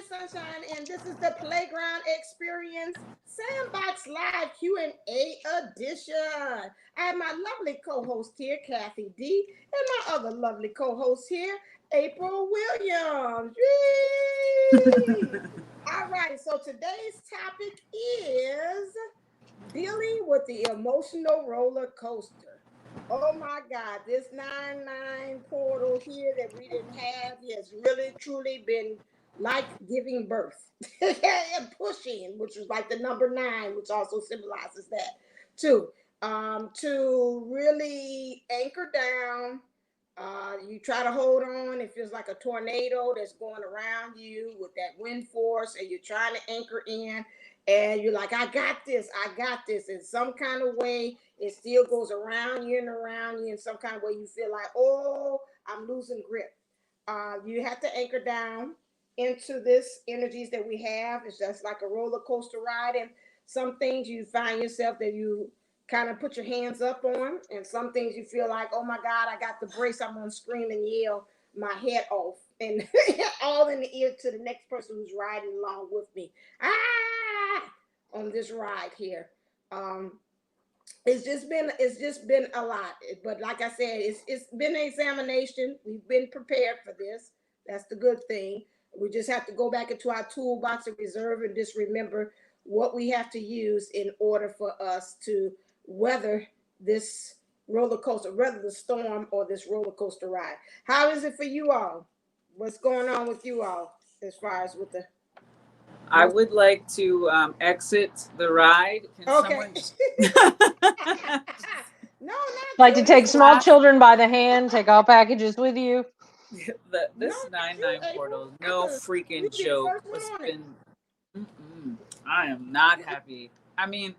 sunshine, and this is the Playground Experience Sandbox Live Q&A edition. I have my lovely co-host here, Kathy D, and my other lovely co-host here, April Williams. Yay! All right, so today's topic is dealing with the emotional roller coaster. Oh my God, this 9-9 portal here that we didn't have has really truly been like giving birth and pushing, which was like the number 9, which also symbolizes that too. To really anchor down. You try to hold on. It feels like a tornado that's going around you with that wind force, and you're trying to anchor in. And you're like, I got this. In some kind of way, it still goes around you and around you. In some kind of way, you feel like, oh, I'm losing grip. You have to anchor down into this energies that we have. It's just like a roller coaster ride. And some things you find yourself that you kind of put your hands up on. And some things you feel like, oh my God, I got the brace. I'm going to scream and yell my head off. And all in the ear to the next person who's riding along with me. On this ride here. It's just been a lot. But like I said, it's been an examination. We've been prepared for this. That's the good thing. We just have to go back into our toolbox of reserve and just remember what we have to use in order for us to weather this roller coaster, weather the storm or this roller coaster ride. How is it for you all? What's going on with you all as far as with the... I would like to exit the ride. Can okay. No, like to take small children by the hand, take all packages with you. This 9-9 portal, no freaking joke. I am not happy. I mean,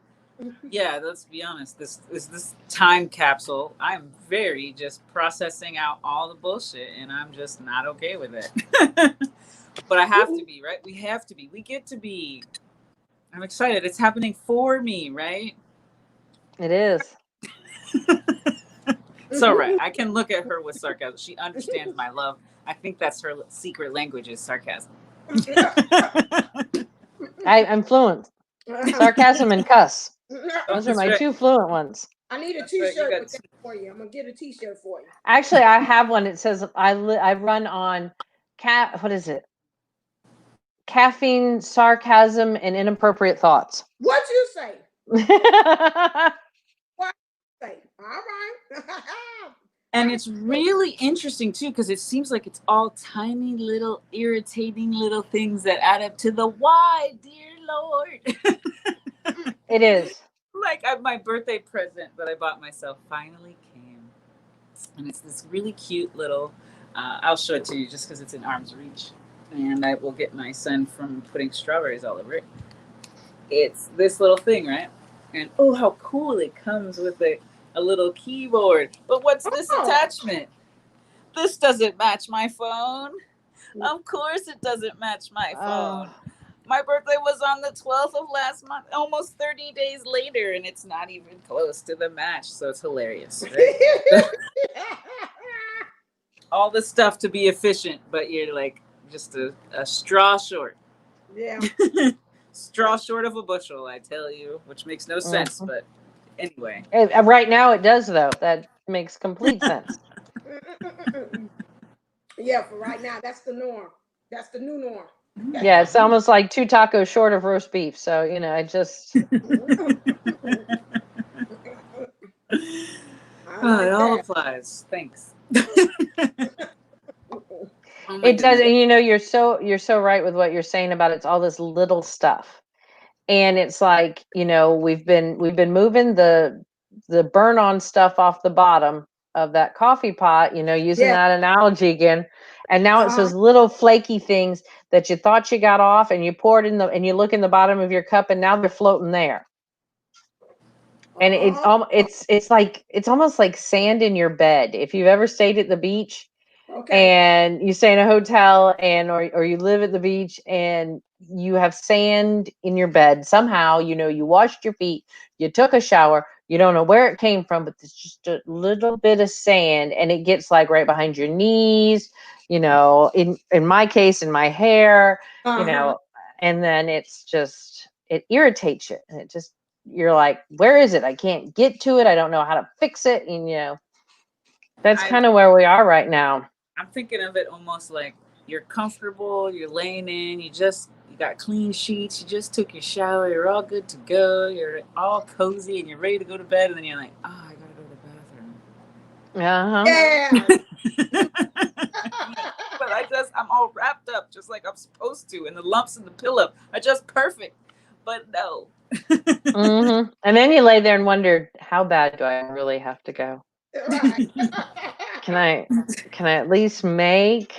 yeah, let's be honest. This time capsule. I'm very just processing out all the bullshit, and I'm just not okay with it. But I have to be, right? We have to be. We get to be. I'm excited. It's happening for me, right? It is. So, right. I can look at her with sarcasm. She understands my love. I think that's her secret language is sarcasm. I'm fluent. Sarcasm and cuss. Those are my two fluent ones. I need a t-shirt with that for you. I'm going to get a t-shirt for you. Actually, I have one. It says I run on what is it? Caffeine, sarcasm, and inappropriate thoughts. What you say? What you say? All right. And it's really interesting too, because it seems like it's all tiny little irritating little things that add up to the why, dear Lord. It is. Like my birthday present that I bought myself finally came. And it's this really cute little, I'll show it to you just because it's in arm's reach. And I will get my son from putting strawberries all over it. It's this little thing, right? And oh, how cool it comes with a little keyboard. But what's this attachment? This doesn't match my phone. Of course it doesn't match my phone. My birthday was on the 12th of last month, almost 30 days later, and it's not even close to the match. So it's hilarious, right? All the stuff to be efficient, but you're like, just a straw short. Yeah. Straw short of a bushel, I tell you, which makes no sense, but anyway. Right now it does, though. That makes complete sense. Yeah, for right now, that's the norm. That's the new norm. Yeah, it's almost like 2 tacos short of roast beef. So, I just... it all applies. Thanks. It does, and you're so right with what you're saying about it's all this little stuff, and it's like we've been moving the burn on stuff off the bottom of that coffee pot, using that analogy again, and now it's those little flaky things that you thought you got off, and you poured and you look in the bottom of your cup, and now they're floating there, and it's almost like sand in your bed. If you've ever stayed at the beach. Okay. And you stay in a hotel or you live at the beach and you have sand in your bed. Somehow, you washed your feet, you took a shower, you don't know where it came from, but it's just a little bit of sand and it gets like right behind your knees, you know, in my case, in my hair, you Uh-huh. know, and then it's just, it irritates you. And it just, you're like, where is it? I can't get to it. I don't know how to fix it. And, you know, that's kind of where we are right now. I'm thinking of it almost like you're comfortable, you're laying in, you got clean sheets, you just took your shower, you're all good to go, you're all cozy and you're ready to go to bed, and then you're like, oh, I gotta go to the bathroom. Yeah. But I'm all wrapped up just like I'm supposed to, and the lumps in the pillow are just perfect. But no. Mm-hmm. And then you lay there and wonder, how bad do I really have to go? Right. Can I at least make?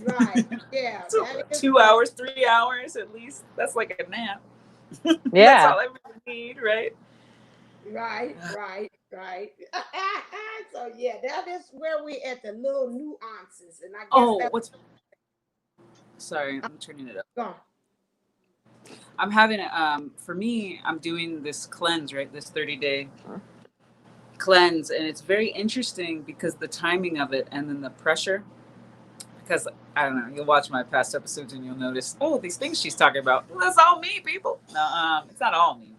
Right. Yeah. So That is 2 hours, 3 hours at least. That's like a nap. That's Yeah. all I really need, right? right. So yeah, that is where we at the little nuances, and I guess sorry, I'm turning it up. gone. I'm having for me, I'm doing this cleanse, right? This 30-day cleanse, and it's very interesting because the timing of it and then the pressure. Because I don't know, you'll watch my past episodes and you'll notice, oh, these things she's talking about, well, that's all me, people. No, it's not all me,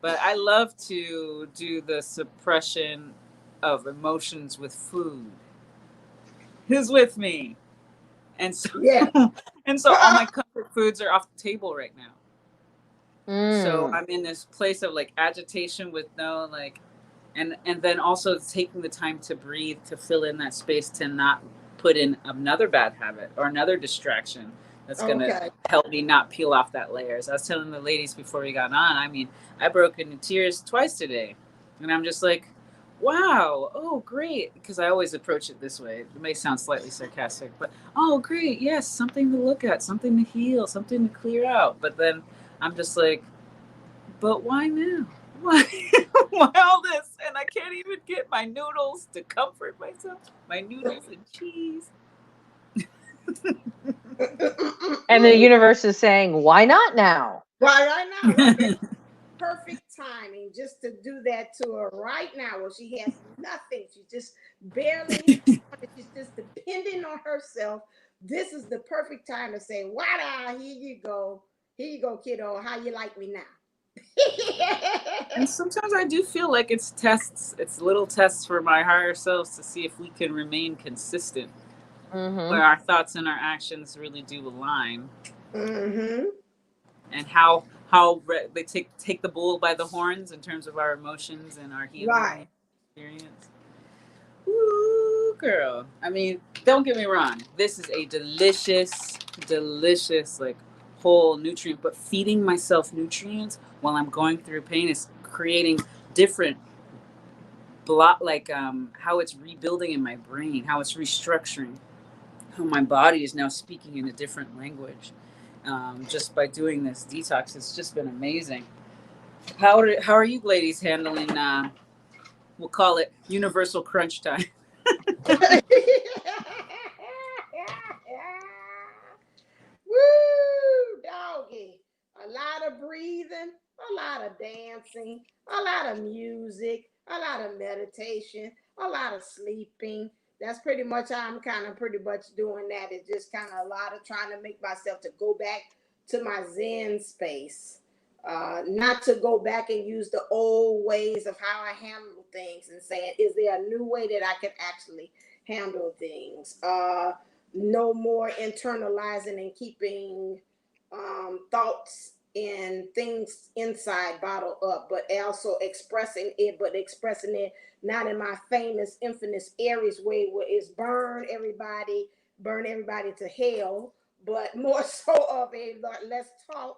but I love to do the suppression of emotions with food. Who's with me? And so, Yeah. and so all my comfort foods are off the table right now. So Mm. I'm in this place of like agitation with no like, and then also taking the time to breathe, to fill in that space, to not put in another bad habit or another distraction that's going to help me not peel off that layers. I was telling the ladies before we got on, I mean, I broke into tears twice today, and I'm just like, wow, oh great, because I always approach it this way. It may sound slightly sarcastic, but oh great, yes, something to look at, something to heal, something to clear out. But then I'm just like, but why now? Why, why all this? And I can't even get my noodles to comfort myself. My noodles and cheese. And the universe is saying, why not now? Right now. Right. Perfect timing just to do that to her right now where she has nothing. She's just barely, she's just depending on herself. This is the perfect time to say, "Wada, here you go. Here you go, kiddo. How you like me now?" And sometimes I do feel like it's tests. It's little tests for my higher selves to see if we can remain consistent, where our thoughts and our actions really do align. Mm-hmm. And how they take the bull by the horns in terms of our emotions and our healing experience. Ooh, girl. I mean, don't get me wrong. This is a delicious, like whole nutrient. But feeding myself nutrients while I'm going through pain is creating different how it's rebuilding in my brain, how it's restructuring, how my body is now speaking in a different language. Just by doing this detox, it's just been amazing. How are you ladies handling? We'll call it universal crunch time. Woo, doggy. A lot of breathing, a lot of dancing, a lot of music, a lot of meditation, a lot of sleeping. That's pretty much how I'm kind of pretty much doing that. It's just kind of a lot of trying to make myself to go back to my Zen space. Not to go back and use the old ways of how I handle things and saying, is there a new way that I can actually handle things? No more internalizing and keeping thoughts and things inside bottled up, but also expressing it not in my famous infamous Aries way where it's burn everybody to hell, but more so of a let's talk.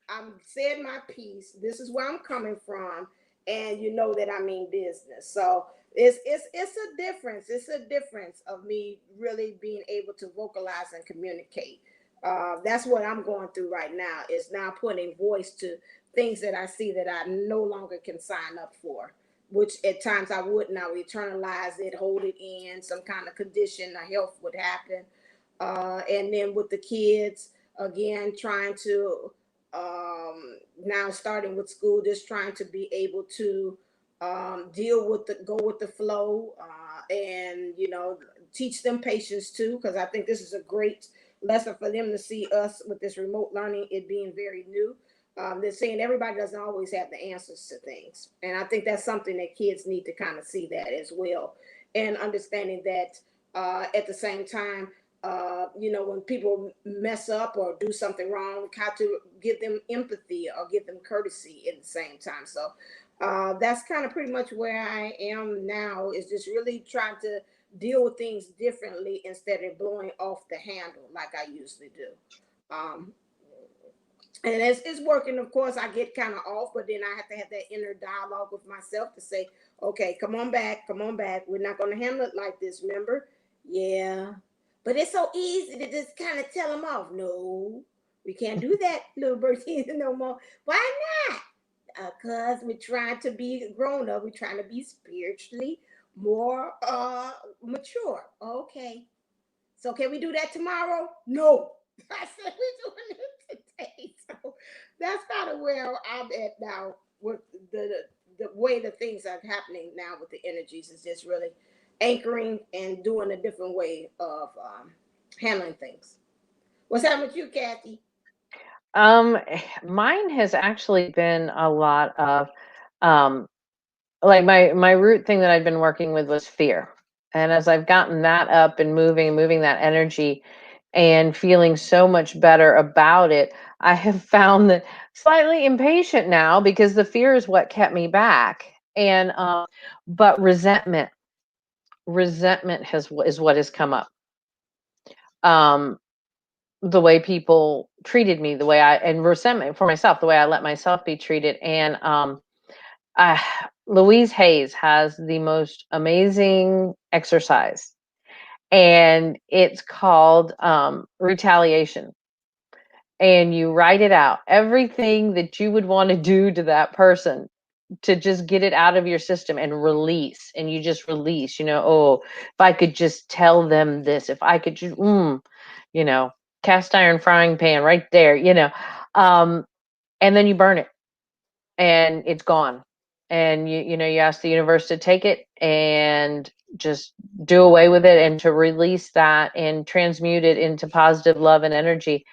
I'm said my piece. This is where I'm coming from, and you know that I mean business. So it's a difference. It's a difference of me really being able to vocalize and communicate. That's what I'm going through right now. Is now putting voice to things that I see that I no longer can sign up for. Which at times I would now eternalize it, hold it in some kind of condition, or health would happen. And then with the kids, again, trying to now starting with school, just trying to be able to deal with go with the flow, and teach them patience too, because I think this is a great lesson for them to see us with this remote learning, it being very new. They're saying everybody doesn't always have the answers to things. And I think that's something that kids need to kind of see that as well. And understanding that at the same time, when people mess up or do something wrong, how to give them empathy or give them courtesy at the same time. So that's kind of pretty much where I am now, is just really trying to deal with things differently instead of blowing off the handle like I usually do. Um, and it's working. Of course, I get kind of off, but then I have to have that inner dialogue with myself to say, okay, come on back. We're not going to handle it like this, remember? Yeah. But it's so easy to just kind of tell them off. No, we can't do that, little birdie, no more. Why not? Because we're trying to be grown up. We're trying to be spiritually more mature. Okay. So can we do that tomorrow? No. I said we're doing it today. So that's kind of where I'm at now with the way the things are happening now with the energies, is just really anchoring and doing a different way of handling things. What's happening with you, Kathy? Mine has actually been a lot of like my root thing that I've been working with was fear. And as I've gotten that up and moving that energy and feeling so much better about it, I have found that slightly impatient now because the fear is what kept me back. And but resentment is what has come up. The way people treated me, and resentment for myself, the way I let myself be treated. And Louise Hayes has the most amazing exercise, and it's called retaliation. And you write it out, everything that you would want to do to that person, to just get it out of your system and release. And you just release, oh, if I could just tell them this, if I could just, cast iron frying pan right there, and then you burn it and it's gone. And you ask the universe to take it and just do away with it, and to release that and transmute it into positive love and energy.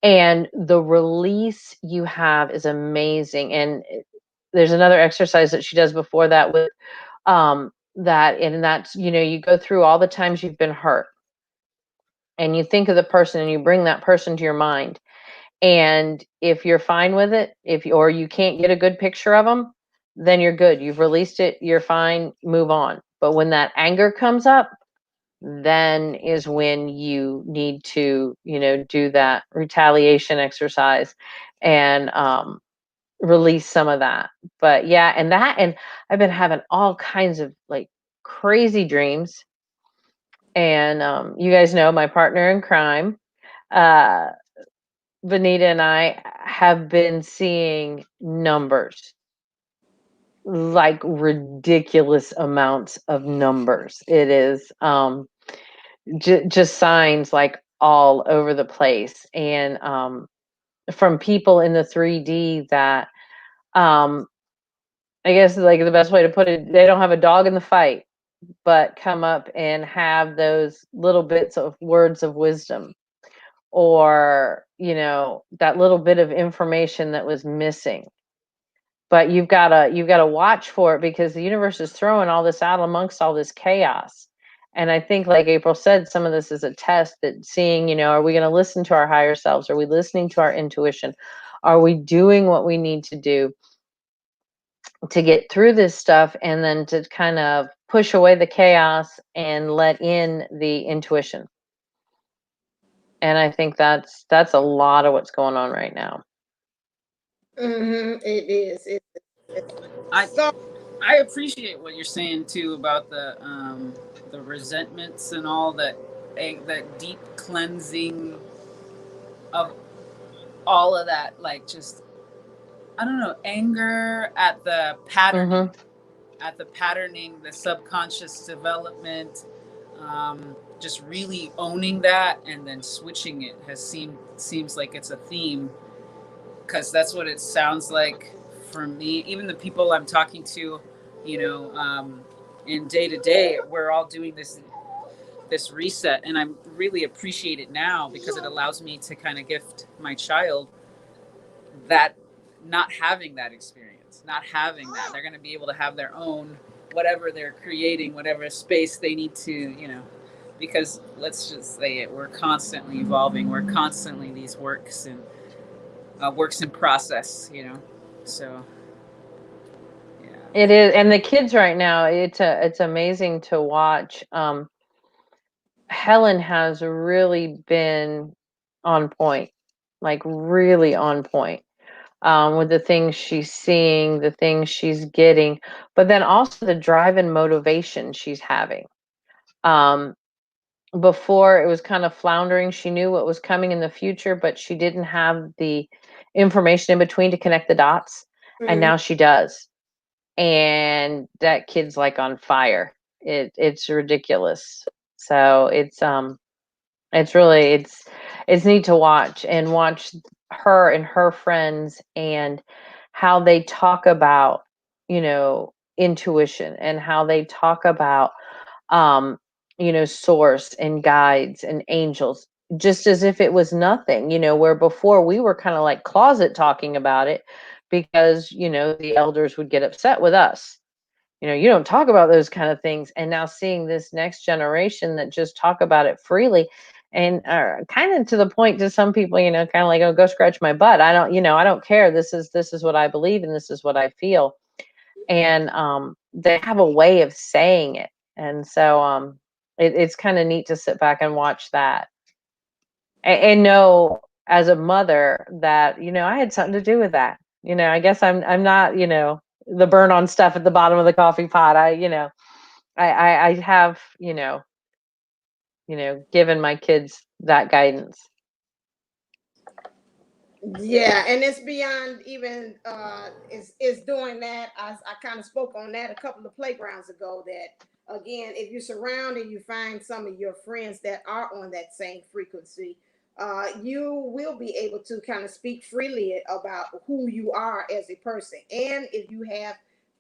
And the release you have is amazing. And there's another exercise that she does before that with that's you go through all the times you've been hurt, and you think of the person and you bring that person to your mind. And if you're fine with it, or you can't get a good picture of them, then you're good. You've released it. You're fine. Move on. But when that anger comes up, then is when you need to, do that retaliation exercise and release some of that. But yeah, and I've been having all kinds of like crazy dreams. And you guys know my partner in crime, Vanita, and I have been seeing numbers, like ridiculous amounts of numbers. It is just signs like all over the place. And from people in the 3D that I guess like the best way to put it, they don't have a dog in the fight, but come up and have those little bits of words of wisdom, or that little bit of information that was missing. But you've got to watch for it, because the universe is throwing all this out amongst all this chaos. And I think, like April said, some of this is a test, that seeing, are we going to listen to our higher selves? Are we listening to our intuition? Are we doing what we need to do to get through this stuff, and then to kind of push away the chaos and let in the intuition? And I think that's a lot of what's going on right now. It is. I appreciate what you're saying too about the resentments and all that deep cleansing of all of that, like just, I don't know, anger at the patterning, the subconscious development, just really owning that and then switching it seems like it's a theme, because that's what it sounds like for me. Even the people I'm talking to, in day to day, we're all doing this this reset, and I really appreciate it now because it allows me to kind of gift my child that, not having that experience, not having that. They're going to be able to have their own, whatever they're creating, whatever space they need to, you know, because let's just say it, we're constantly evolving. We're constantly these works and works in process, you know, so. It is, and the kids right now, it's amazing to watch. Helen has really been on point, like really on point, with the things she's seeing, the things she's getting, but then also the drive and motivation she's having. Before it was kind of floundering. She knew what was coming in the future, but she didn't have the information in between to connect the dots. And now she does. And that kid's like on fire. It's ridiculous. So it's really it's neat to watch her and her friends and how they talk about, you know, intuition, and how they talk about you know, source and guides and angels, just as if it was nothing, you know, where before we were kind of like closet talking about it because, you know, the elders would get upset with us. You know, you don't talk about those kind of things. And now seeing this next generation that just talk about it freely, and kind of to the point to some people, you know, kind of like, oh, go scratch my butt. I don't, you know, I don't care. This is what I believe, and this is what I feel. And they have a way of saying it. And so it's kind of neat to sit back and watch that, and know as a mother that, you know, I had something to do with that. You know, I guess I'm not, you know, the burn on stuff at the bottom of the coffee pot. You know, I have, you know, given my kids that guidance. Yeah, and it's beyond even is doing that. I kind of spoke on that a couple of playgrounds ago, that again, if you surround and you find some of your friends that are on that same frequency, you will be able to kind of speak freely about who you are as a person. And if you have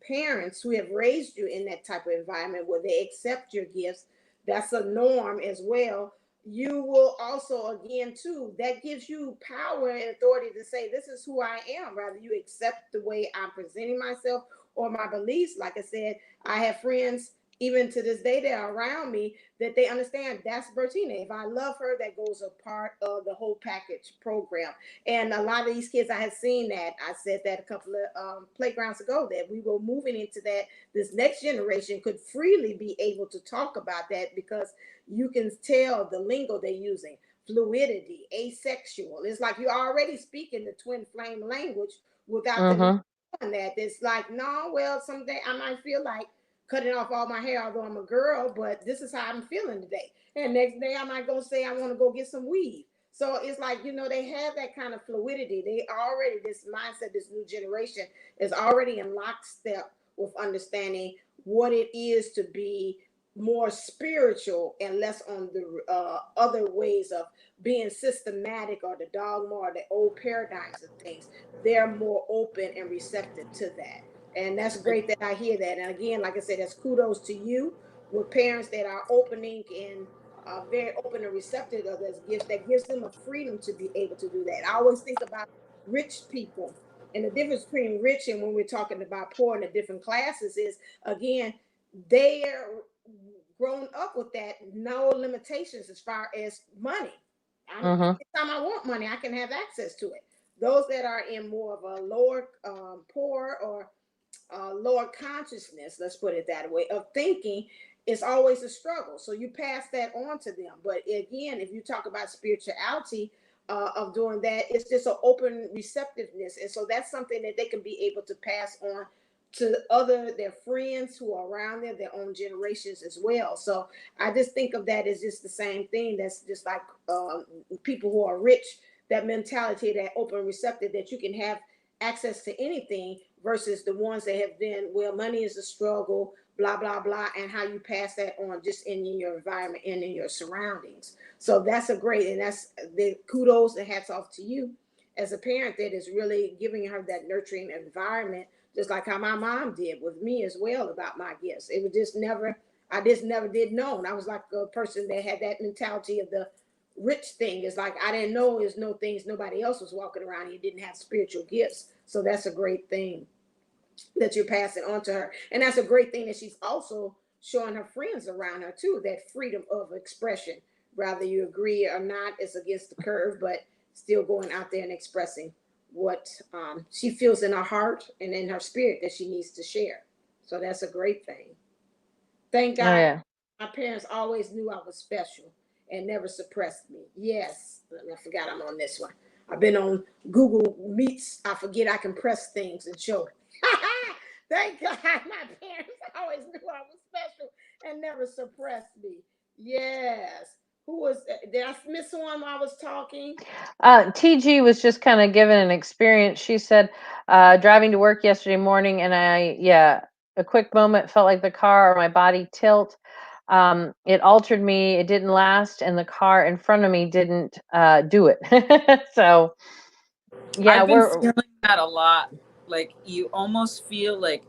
parents who have raised you in that type of environment where they accept your gifts, that's a norm as well. You will also, again, too, that gives you power and authority to say, this is who I am. Rather you accept the way I'm presenting myself or my beliefs. Like I said, I have friends even to this day that are around me that they understand that's Bertina. If I love her, that goes a part of the whole package program. And a lot of these kids, I have seen that. I said that a couple of playgrounds ago, that we were moving into that. This next generation could freely be able to talk about that, because you can tell the lingo they're using: fluidity, asexual. It's like you're already speaking the twin flame language without them doing that. It's like, no, well, someday I might feel like cutting off all my hair, although I'm a girl, but this is how I'm feeling today. And next day I might go say I want to go get some weave. So it's like, you know, they have that kind of fluidity. They already, this mindset, this new generation is already in lockstep with understanding what it is to be more spiritual and less on the other ways of being systematic, or the dogma, or the old paradigms of things. They're more open and receptive to that. And that's great that I hear that. And again, like I said, that's kudos to you with parents that are opening and very open and receptive of those gifts. That gives them a freedom to be able to do that. I always think about rich people, and the difference between rich and when we're talking about poor in the different classes is, again, they're grown up with that, no limitations as far as money. Anytime I want money, I can have access to it. Those that are in more of a lower poor or lower consciousness, let's put it that way, of thinking, it's always a struggle. So you pass that on to them. But again, if you talk about spirituality, of doing that, it's just an open receptiveness. And so that's something that they can be able to pass on to their friends who are around them, their own generations as well. So I just think of that as just the same thing. That's just like people who are rich, that mentality, that open receptive, that you can have access to anything, versus the ones that have been, well, money is a struggle, blah, blah, blah, and how you pass that on just in your environment and in your surroundings. So that's a great, and that's the kudos and hats off to you as a parent that is really giving her that nurturing environment, just like how my mom did with me as well about my gifts. It was just never I just never did know. I was like a person that had that mentality of the rich thing. It's like I didn't know there's no things nobody else was walking around. You didn't have spiritual gifts. So that's a great thing that you're passing on to her. And that's a great thing that she's also showing her friends around her too, that freedom of expression. Whether you agree or not, it's against the curve, but still going out there and expressing what she feels in her heart and in her spirit that she needs to share. So that's a great thing. Thank Oh God yeah. my parents always knew I was special and never suppressed me. Yes, I forgot I'm on this one. I've been on Google Meets. I forget I can press things and show it. Thank God my parents always knew I was special and never suppressed me. Yes. Who was, did I miss one while I was talking? TG was just kind of given an experience. She said, driving to work yesterday morning, and a quick moment felt like the car or my body tilt. It altered me. It didn't last, and the car in front of me didn't do it. So, yeah, I've been we're feeling that a lot. Like you almost feel like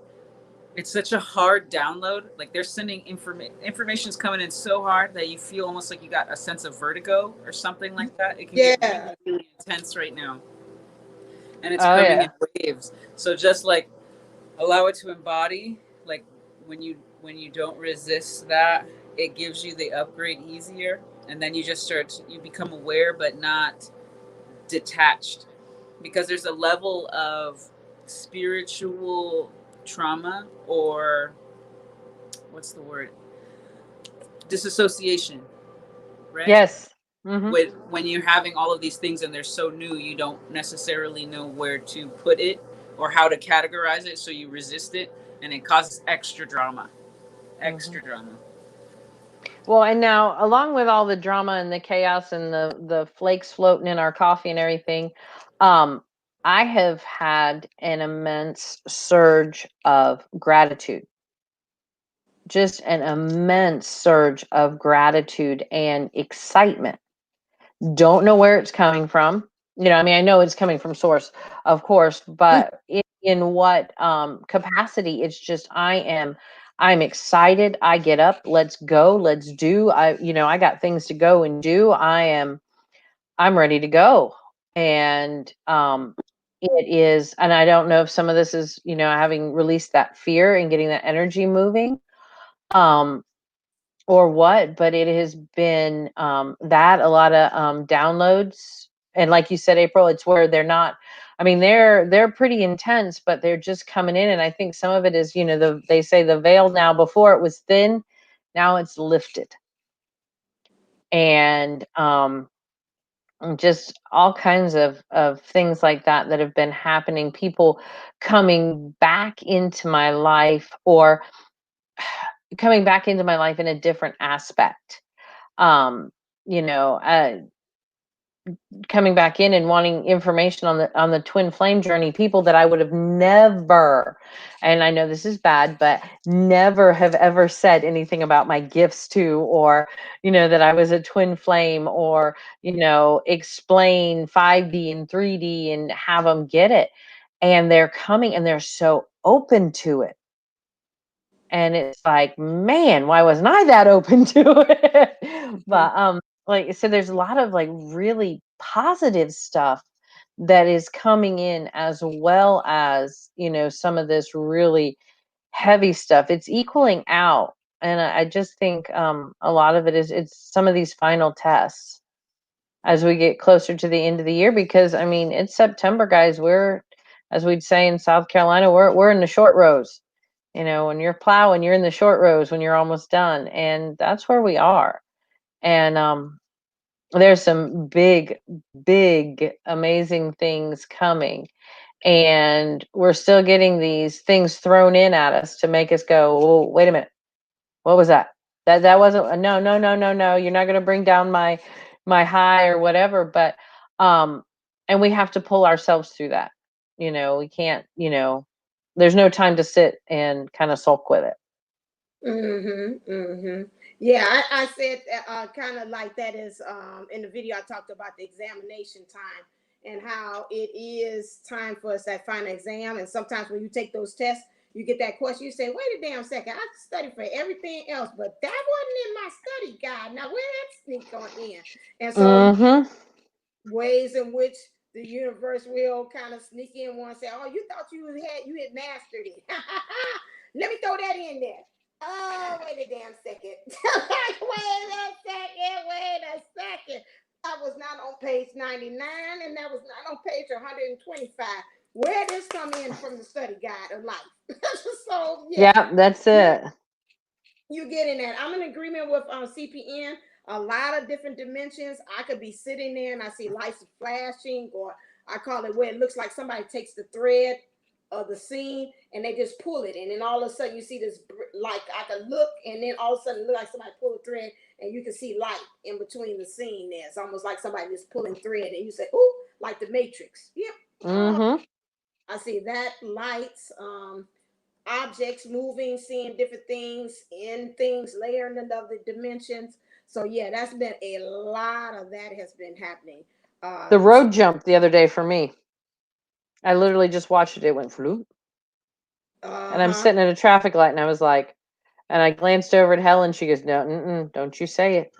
it's such a hard download. Like they're sending information's coming in so hard that you feel almost like you got a sense of vertigo or something like that. It can get really, Yeah. really intense right now, and it's oh coming in yeah, waves. So just like allow it to embody. Like when you don't resist that, it gives you the upgrade easier, and then you just you become aware but not detached, because there's a level of spiritual trauma, or what's the word, disassociation, right? yes, mm-hmm. When you're having all of these things and they're so new, you don't necessarily know where to put it or how to categorize it, so you resist it, and it causes extra drama. Mm-hmm. Extra drama. Well, and now along with all the drama and the chaos and the flakes floating in our coffee and everything, um, I have had an immense surge of gratitude, just an immense surge of gratitude and excitement. Don't know where it's coming from. I mean, I know it's coming from source, of course, but in what capacity? It's just I'm excited. I get up, let's go, let's do. I got things to go and do. I'm ready to go. And it is, and I don't know if some of this is, having released that fear and getting that energy moving. Um, or what, but it has been that a lot of downloads, and like you said, April, it's where they're not, I mean, they're pretty intense, but they're just coming in, and I think some of it is, they say the veil now, before it was thin, now it's lifted, and just all kinds of things like that have been happening, people coming back into my life, or coming back into my life in a different aspect, um you know uh coming back in and wanting information on the twin flame journey, people that I would have never, and I know this is bad, but never have ever said anything about my gifts to, or that I was a twin flame, or explain 5D and 3D and have them get it, and they're coming and they're so open to it. And it's like, man, why wasn't I that open to it? But like, so there's a lot of like really positive stuff that is coming in, as well as some of this really heavy stuff. It's equaling out, and I just think a lot of it is, it's some of these final tests as we get closer to the end of the year, because I mean, it's September, guys. We're, as we'd say in South Carolina, we're in the short rows. When you're plowing, you're in the short rows when you're almost done. And that's where we are. And there's some big, big, amazing things coming. And we're still getting these things thrown in at us to make us go, oh, wait a minute. What was that? That wasn't, no, no, no, no, no. You're not going to bring down my high or whatever. But, and we have to pull ourselves through that. We can't, there's no time to sit and kind of sulk with it. Yeah, I said kind of like that is in the video I talked about the examination time and how it is time for us that final exam. And sometimes when you take those tests, you get that question, you say, wait a damn second, I studied for everything else, but that wasn't in my study guide. Now, where that sneak on in? And so ways in which the universe will kind of sneak in one and say, oh, you thought you had mastered it. Let me throw that in there. Oh, wait a damn second. Wait a second. I was not on page 99 and that was not on page 125. Where does this come in from the study guide of life? So yeah, that's it. You get in that. I'm in agreement with CPN. A lot of different dimensions. I could be sitting there and I see lights flashing, or I call it where it looks like somebody takes the thread of the scene and they just pull it, and then all of a sudden you see this, like I can look, and then all of a sudden it looks like somebody pull a thread and you can see light in between the scene there. It's almost like somebody just pulling thread and you say, ooh, like the Matrix. Yep. I see that, lights, objects moving, seeing different things in things layering in other dimensions. So yeah, that's been a lot of that has been happening. The road jump the other day for me. I literally just watched it. It went floop. And I'm sitting at a traffic light and I was like, and I glanced over at Helen. She goes, no, don't you say it.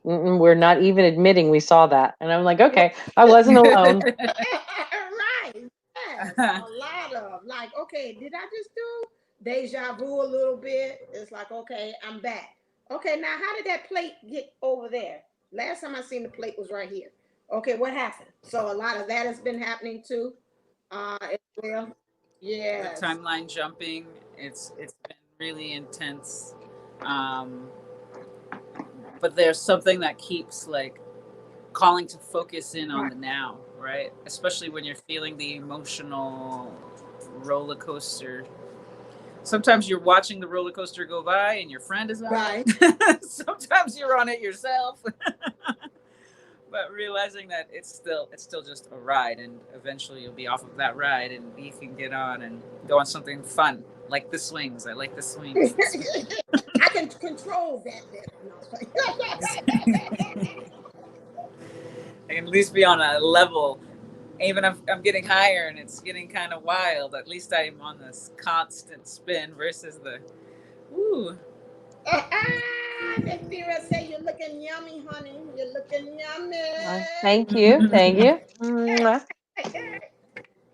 We're not even admitting we saw that. And I'm like, okay, I wasn't alone. Right. Yes. A lot of like, okay, did I just do deja vu a little bit? It's like, okay, I'm back. Okay, now how did that plate get over there? Last time I seen the plate was right here. Okay, what happened? So a lot of that has been happening too. As well. Yeah. The timeline jumping, it's been really intense. But there's something that keeps like calling to focus in on the now, right? Especially when you're feeling the emotional roller coaster. Sometimes you're watching the roller coaster go by and your friend is on it. Sometimes you're on it yourself. But realizing that it's still just a ride, and eventually you'll be off of that ride and you can get on and go on something fun, like the swings. I like the swings. I can control that. I can at least be on a level, even if I'm getting higher and it's getting kind of wild. At least I'm on this constant spin versus the ooh. Vera say you're looking yummy, honey. You're looking yummy. Thank you.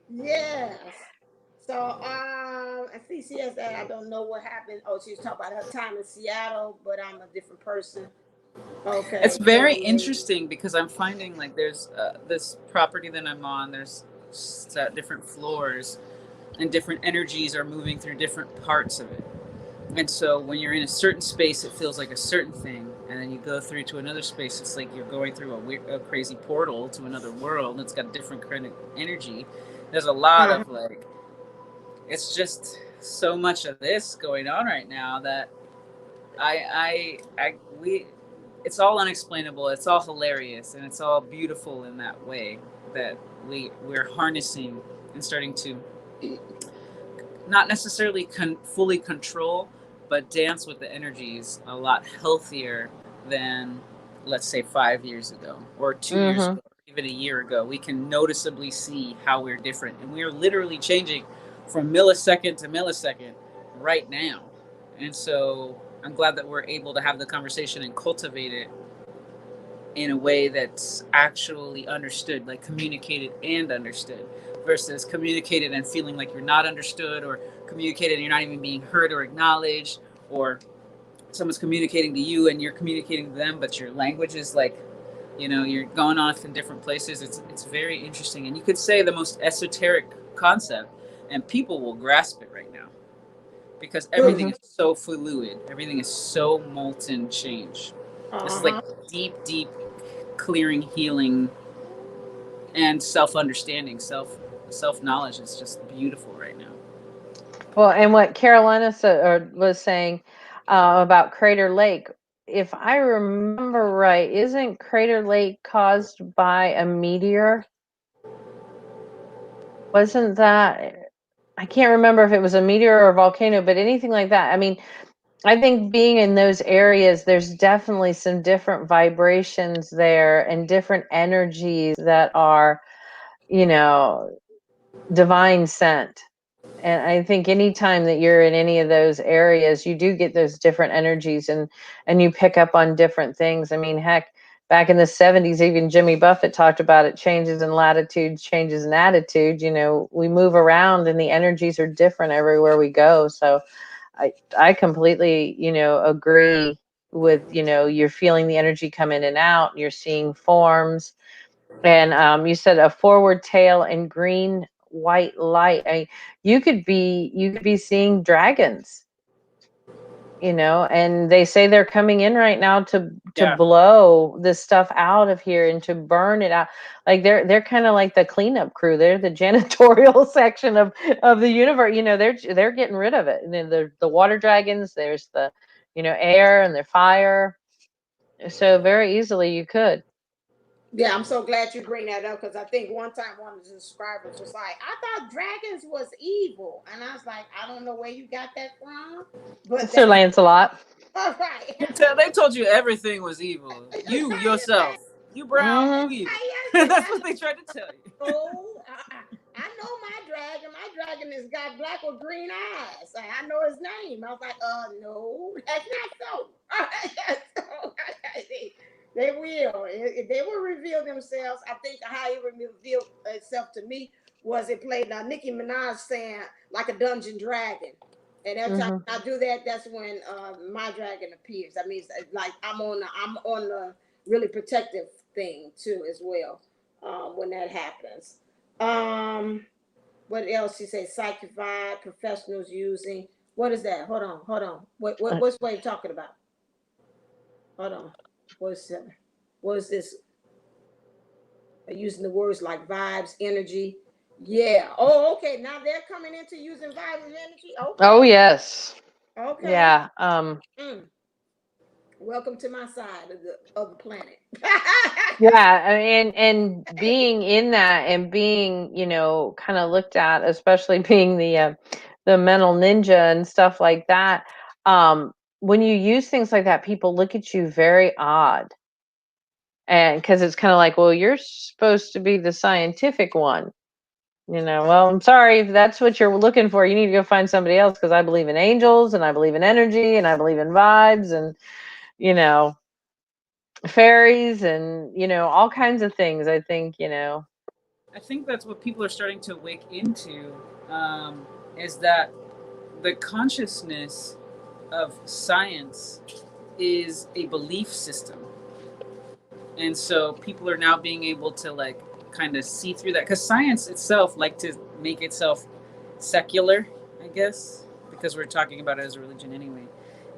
Yes. So I see she has that. I don't know what happened. Oh, she was talking about her time in Seattle, but I'm a different person. Okay. It's very interesting because I'm finding like there's this property that I'm on. There's different floors, and different energies are moving through different parts of it. And so when you're in a certain space, it feels like a certain thing. And then you go through to another space, it's like you're going through a crazy portal to another world. And it's got different kind of energy. There's a lot of like, it's just so much of this going on right now that it's all unexplainable. It's all hilarious. And it's all beautiful in that way that we're harnessing and starting to not necessarily fully control, but dance with the energies a lot healthier than, let's say, 5 years ago or 2 years ago, or even a year ago. We can noticeably see how we're different, and we are literally changing from millisecond to millisecond right now. And so I'm glad that we're able to have the conversation and cultivate it in a way that's actually understood, like communicated and understood, versus communicated and feeling like you're not understood, or communicated and you're not even being heard or acknowledged, or someone's communicating to you and you're communicating to them, but your language is like, you're going off in different places. It's very interesting. And you could say the most esoteric concept and people will grasp it right now because everything is so fluid. Everything is so molten change. This is like deep clearing, healing, and self-understanding, self-knowledge is just beautiful right now. Well, and what Carolina was saying about Crater Lake, if I remember right, isn't Crater Lake caused by a meteor? Wasn't that? I can't remember if it was a meteor or a volcano, but anything like that. I mean, I think being in those areas, there's definitely some different vibrations there and different energies that are, divine sent. And I think anytime that you're in any of those areas, you do get those different energies, and you pick up on different things. I mean, heck, back in the 70s, even Jimmy Buffett talked about it, changes in latitude, changes in attitude. You know, we move around and the energies are different everywhere we go. So I completely, you know, agree with, you know, you're feeling the energy come in and out, you're seeing forms. And you said a forward tail and green white light. You could be seeing dragons, you know, and they say they're coming in right now to Yeah. blow this stuff out of here and to burn it out. Like they're kind of like the cleanup crew. They're the janitorial section of the universe. You know, they're getting rid of it. And then the water dragons, there's the, you know, air and the fire. So very easily you could. Yeah, I'm so glad you bring that up because I think one time one of the subscribers was like, I thought dragons was evil. And I was like, I don't know where you got that from. But Sir that's Lancelot. all right. They told you everything was evil. You yourself. You brown, you evil. That's what they tried to tell you. Oh, I know my dragon. My dragon has got black or green eyes. I know his name. I was like, no, that's not so. They will. They will reveal themselves. I think how it revealed itself to me was it played now Nicki Minaj saying like a dungeon dragon. And every time I do that, that's when my dragon appears. I mean, like I'm on the really protective thing too as well when that happens. What else? She said psychified professionals using. What is that? Hold on. What's what you talking about? Hold on. What is this? Using the words like vibes, energy. Yeah. Oh, okay. Now they're coming into using vibes and energy. Okay. Oh yes. Okay. Yeah. Welcome to my side of the planet. Yeah, and being in that and being, you know, kind of looked at, especially being the mental ninja and stuff like that. When you use things like that, people look at you very odd. And because it's kind of like, well, you're supposed to be the scientific one. You know, well, I'm sorry if that's what you're looking for. You need to go find somebody else because I believe in angels and I believe in energy and I believe in vibes and, you know, fairies and, you know, all kinds of things. I think, you know. I think that's what people are starting to wake into, is that the consciousness of science is a belief system. And so people are now being able to like kind of see through that, because science itself like to make itself secular, I guess, because we're talking about it as a religion anyway.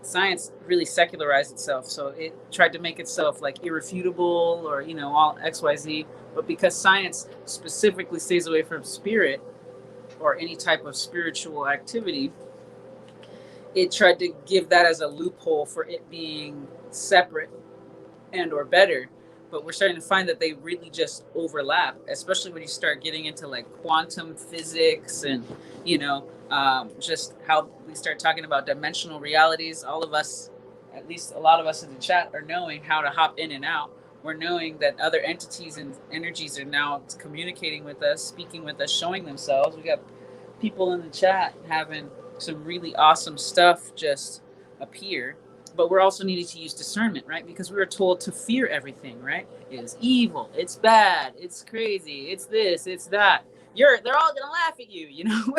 Science really secularized itself, so it tried to make itself like irrefutable or, you know, all XYZ. But because science specifically stays away from spirit or any type of spiritual activity, it tried to give that as a loophole for it being separate and or better. But we're starting to find that they really just overlap, especially when you start getting into like quantum physics and, you know, just how we start talking about dimensional realities. All of us, at least a lot of us in the chat, are knowing how to hop in and out. We're knowing that other entities and energies are now communicating with us, speaking with us, showing themselves. We got people in the chat having some really awesome stuff just appear. But we're also needing to use discernment, right? Because we were told to fear everything, right? It's evil, it's bad, it's crazy, it's this, it's that. They're all gonna laugh at you, you know.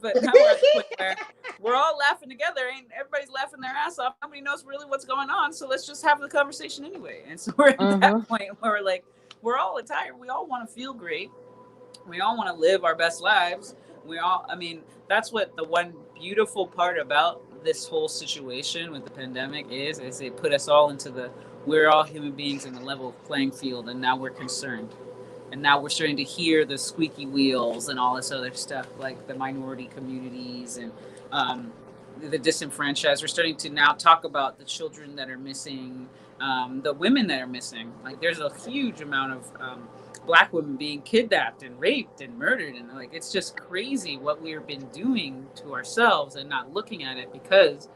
But now we're at the point where we're all laughing together, and everybody's laughing their ass off. Nobody knows really what's going on, so let's just have the conversation anyway. And so we're at that point where we're like, we're all tired. We all want to feel great. We all want to live our best lives. I mean, that's what the one beautiful part about this whole situation with the pandemic is they put us all into we're all human beings in the level playing field, and now we're concerned. And now we're starting to hear the squeaky wheels and all this other stuff, like the minority communities and the disenfranchised. We're starting to now talk about the children that are missing, the women that are missing. Like there's a huge amount of Black women being kidnapped and raped and murdered, and like it's just crazy what we've been doing to ourselves and not looking at it because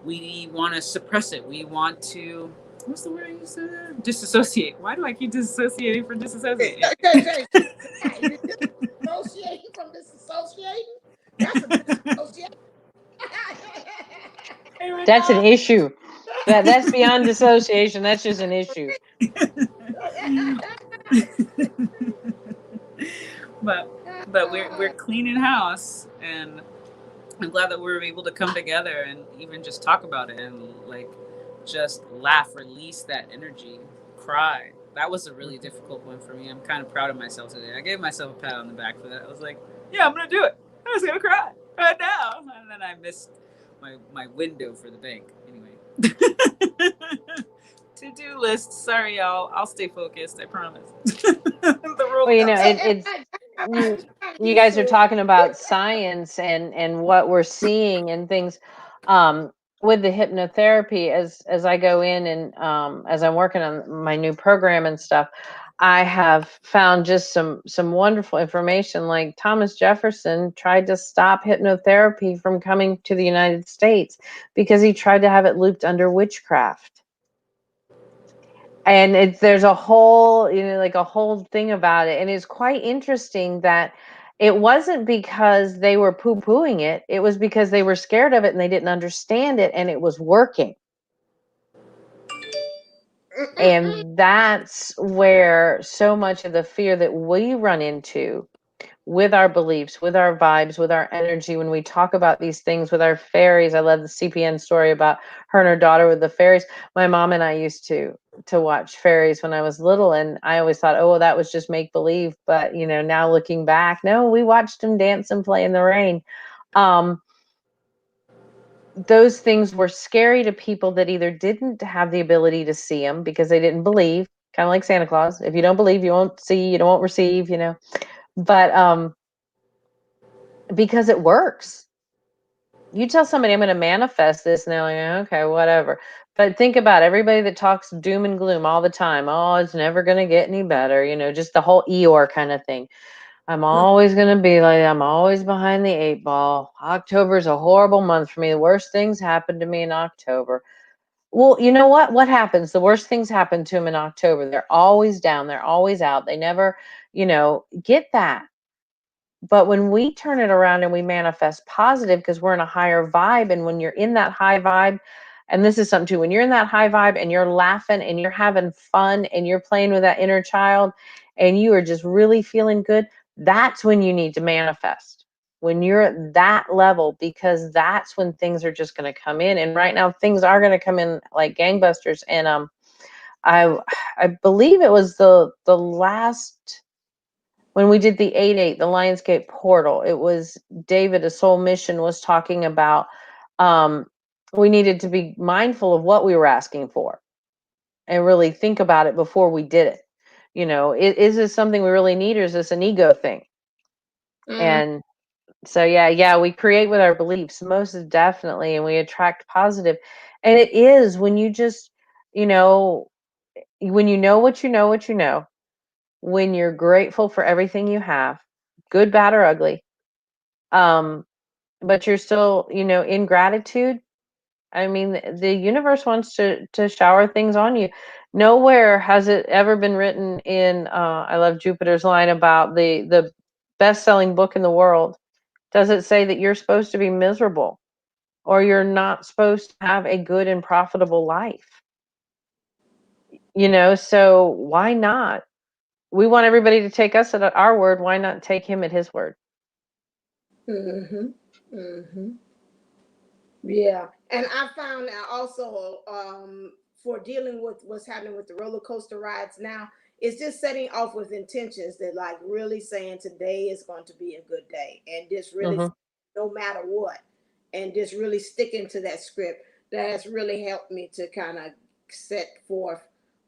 we want to suppress it. We want to, what's the word you said? Disassociate. Why do I keep disassociating from disassociating? Disassociating from disassociating? That's a dissociation. That's an issue. That's beyond dissociation. That's just an issue. but we're cleaning house, and I'm glad that we were able to come together and even just talk about it and like just laugh, release that energy, cry. That was a really difficult one for me. I'm kind of proud of myself today. I gave myself a pat on the back for that. I was like, yeah, I'm gonna do it. I was gonna cry right now, and then I missed my window for the bank. Anyway. To-do list. Sorry, y'all. I'll stay focused. I promise. Well, you know, it's you guys are talking about science and what we're seeing and things. With the hypnotherapy, as I go in and as I'm working on my new program and stuff, I have found just some wonderful information. Like Thomas Jefferson tried to stop hypnotherapy from coming to the United States because he tried to have it looped under witchcraft. And there's a whole, you know, like a whole thing about it. And it's quite interesting that it wasn't because they were poo-pooing it. It was because they were scared of it and they didn't understand it, and it was working. And that's where so much of the fear that we run into with our beliefs, with our vibes, with our energy, when we talk about these things with our fairies. I love the CPN story about her and her daughter with the fairies. My mom and I used to watch fairies when I was little, and I always thought, oh, well, that was just make believe. But you know, now looking back, no, we watched them dance and play in the rain. Those things were scary to people that either didn't have the ability to see them because they didn't believe, kind of like Santa Claus. If you don't believe, you won't see, you won't receive, you know. But because it works. You tell somebody I'm going to manifest this, and they're like, okay, whatever. But think about everybody that talks doom and gloom all the time. Oh, it's never going to get any better. You know, just the whole Eeyore kind of thing. I'm always going to be like, I'm always behind the 8 ball. October is a horrible month for me. The worst things happen to me in October. Well, you know what? What happens? The worst things happen to them in October. They're always down. They're always out. They never, you know, get that. But when we turn it around and we manifest positive, because we're in a higher vibe, and when you're in that high vibe, and this is something too, when you're in that high vibe and you're laughing and you're having fun and you're playing with that inner child and you are just really feeling good, that's when you need to manifest. When you're at that level, because that's when things are just going to come in. And right now things are going to come in like gangbusters. And I believe it was the last, when we did the 8-8, the Lionsgate portal, it was David, a soul mission, was talking about we needed to be mindful of what we were asking for and really think about it before we did it. You know, is this something we really need, or is this an ego thing? And so, yeah, we create with our beliefs, most definitely, and we attract positive. And it is when you just, you know, when you know what you know, what you know, when you're grateful for everything you have, good, bad, or ugly, but you're still, you know, in gratitude. I mean, the universe wants to shower things on you. Nowhere has it ever been written in, I love Jupiter's line about the best-selling book in the world. Does it say that you're supposed to be miserable or you're not supposed to have a good and profitable life? You know, so why not? We want everybody to take us at our word. Why not take him at his word? Yeah, and I found out also for dealing with what's happening with the roller coaster rides now, it's just setting off with intentions that like really saying today is going to be a good day, and just really no matter what, and just really sticking to that script. That has really helped me to kind of set forth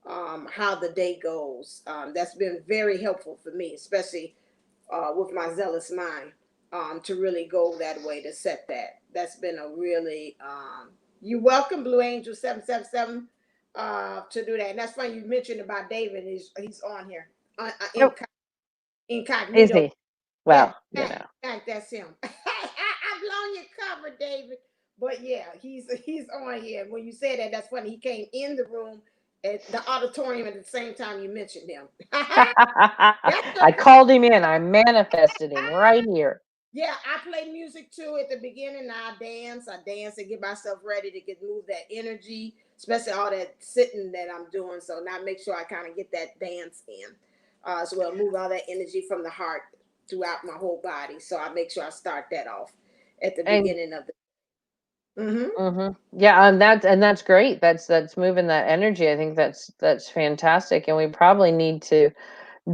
how the day goes. That's been very helpful for me, especially with my zealous mind, to really go that way, to set that. That's been a really you welcome Blue Angel 777 to do that. And that's funny you mentioned about David. He's on here Nope. Is incognito. he? Well, you know. That's him. I've blown your cover, David. But yeah, he's on here. When you said that, that's funny. He came in the room at the auditorium at the same time you mentioned him. I called him in. I manifested him right here. Yeah, I play music too at the beginning. I dance and get myself ready to move that energy, especially all that sitting that I'm doing. So now make sure I kind of get that dance in as well, move all that energy from the heart throughout my whole body. So I make sure I start that off at the And beginning of the. Mm-hmm. yeah, and that's great. That's moving that energy. I think that's fantastic. And we probably need to,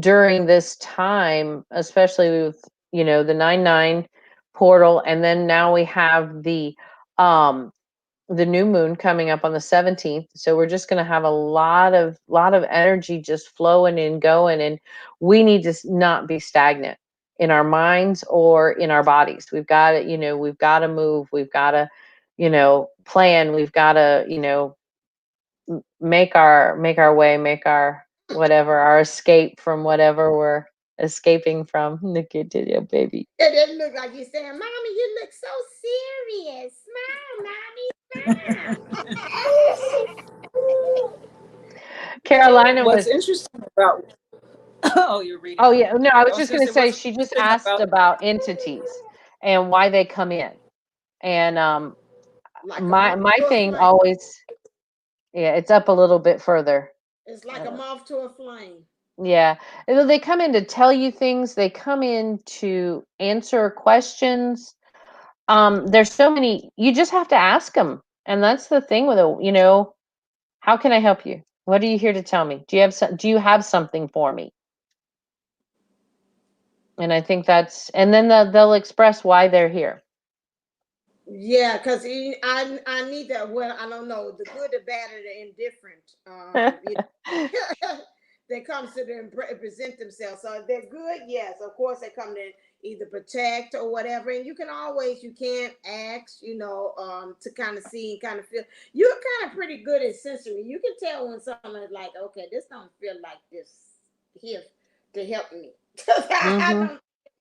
during this time, especially with, the 9/9 portal, and then now we have um the new moon coming up on the 17th. So we're just going to have a lot of energy just flowing and going, and we need to not be stagnant in our minds or in our bodies. We've got to, we've got to move, we've got to, plan, we've got to, make our way, make our whatever, our escape from whatever we're escaping from. Look at it, baby. It didn't look like you saying, "Mommy, you look so serious. Smile, mommy, smile." Carolina What's was. interesting about oh, you're reading. Oh yeah, no, I was I was just gonna going say to say what's she just interesting asked about about entities and why they come in. And Like a my moth my to a thing flame. always, yeah, it's up a little bit further. It's like a Uh, moth to a flame. yeah. They come in to tell you things, they come in to answer questions. There's so many, you just have to ask them. And that's the thing with it, how can I help you? What are you here to tell me? Do you have something for me? And I think and then they'll express why they're here. Yeah, because I need that. Well, I don't know the good, the bad, or the indifferent. They come to them present themselves. So if they're good, yes, of course they come to either protect or whatever. And you can't ask, to kind of see and kind of feel. You're kind of pretty good at sensory. You can tell when someone's like, okay, this don't feel like this here to help me. I Hmm. don't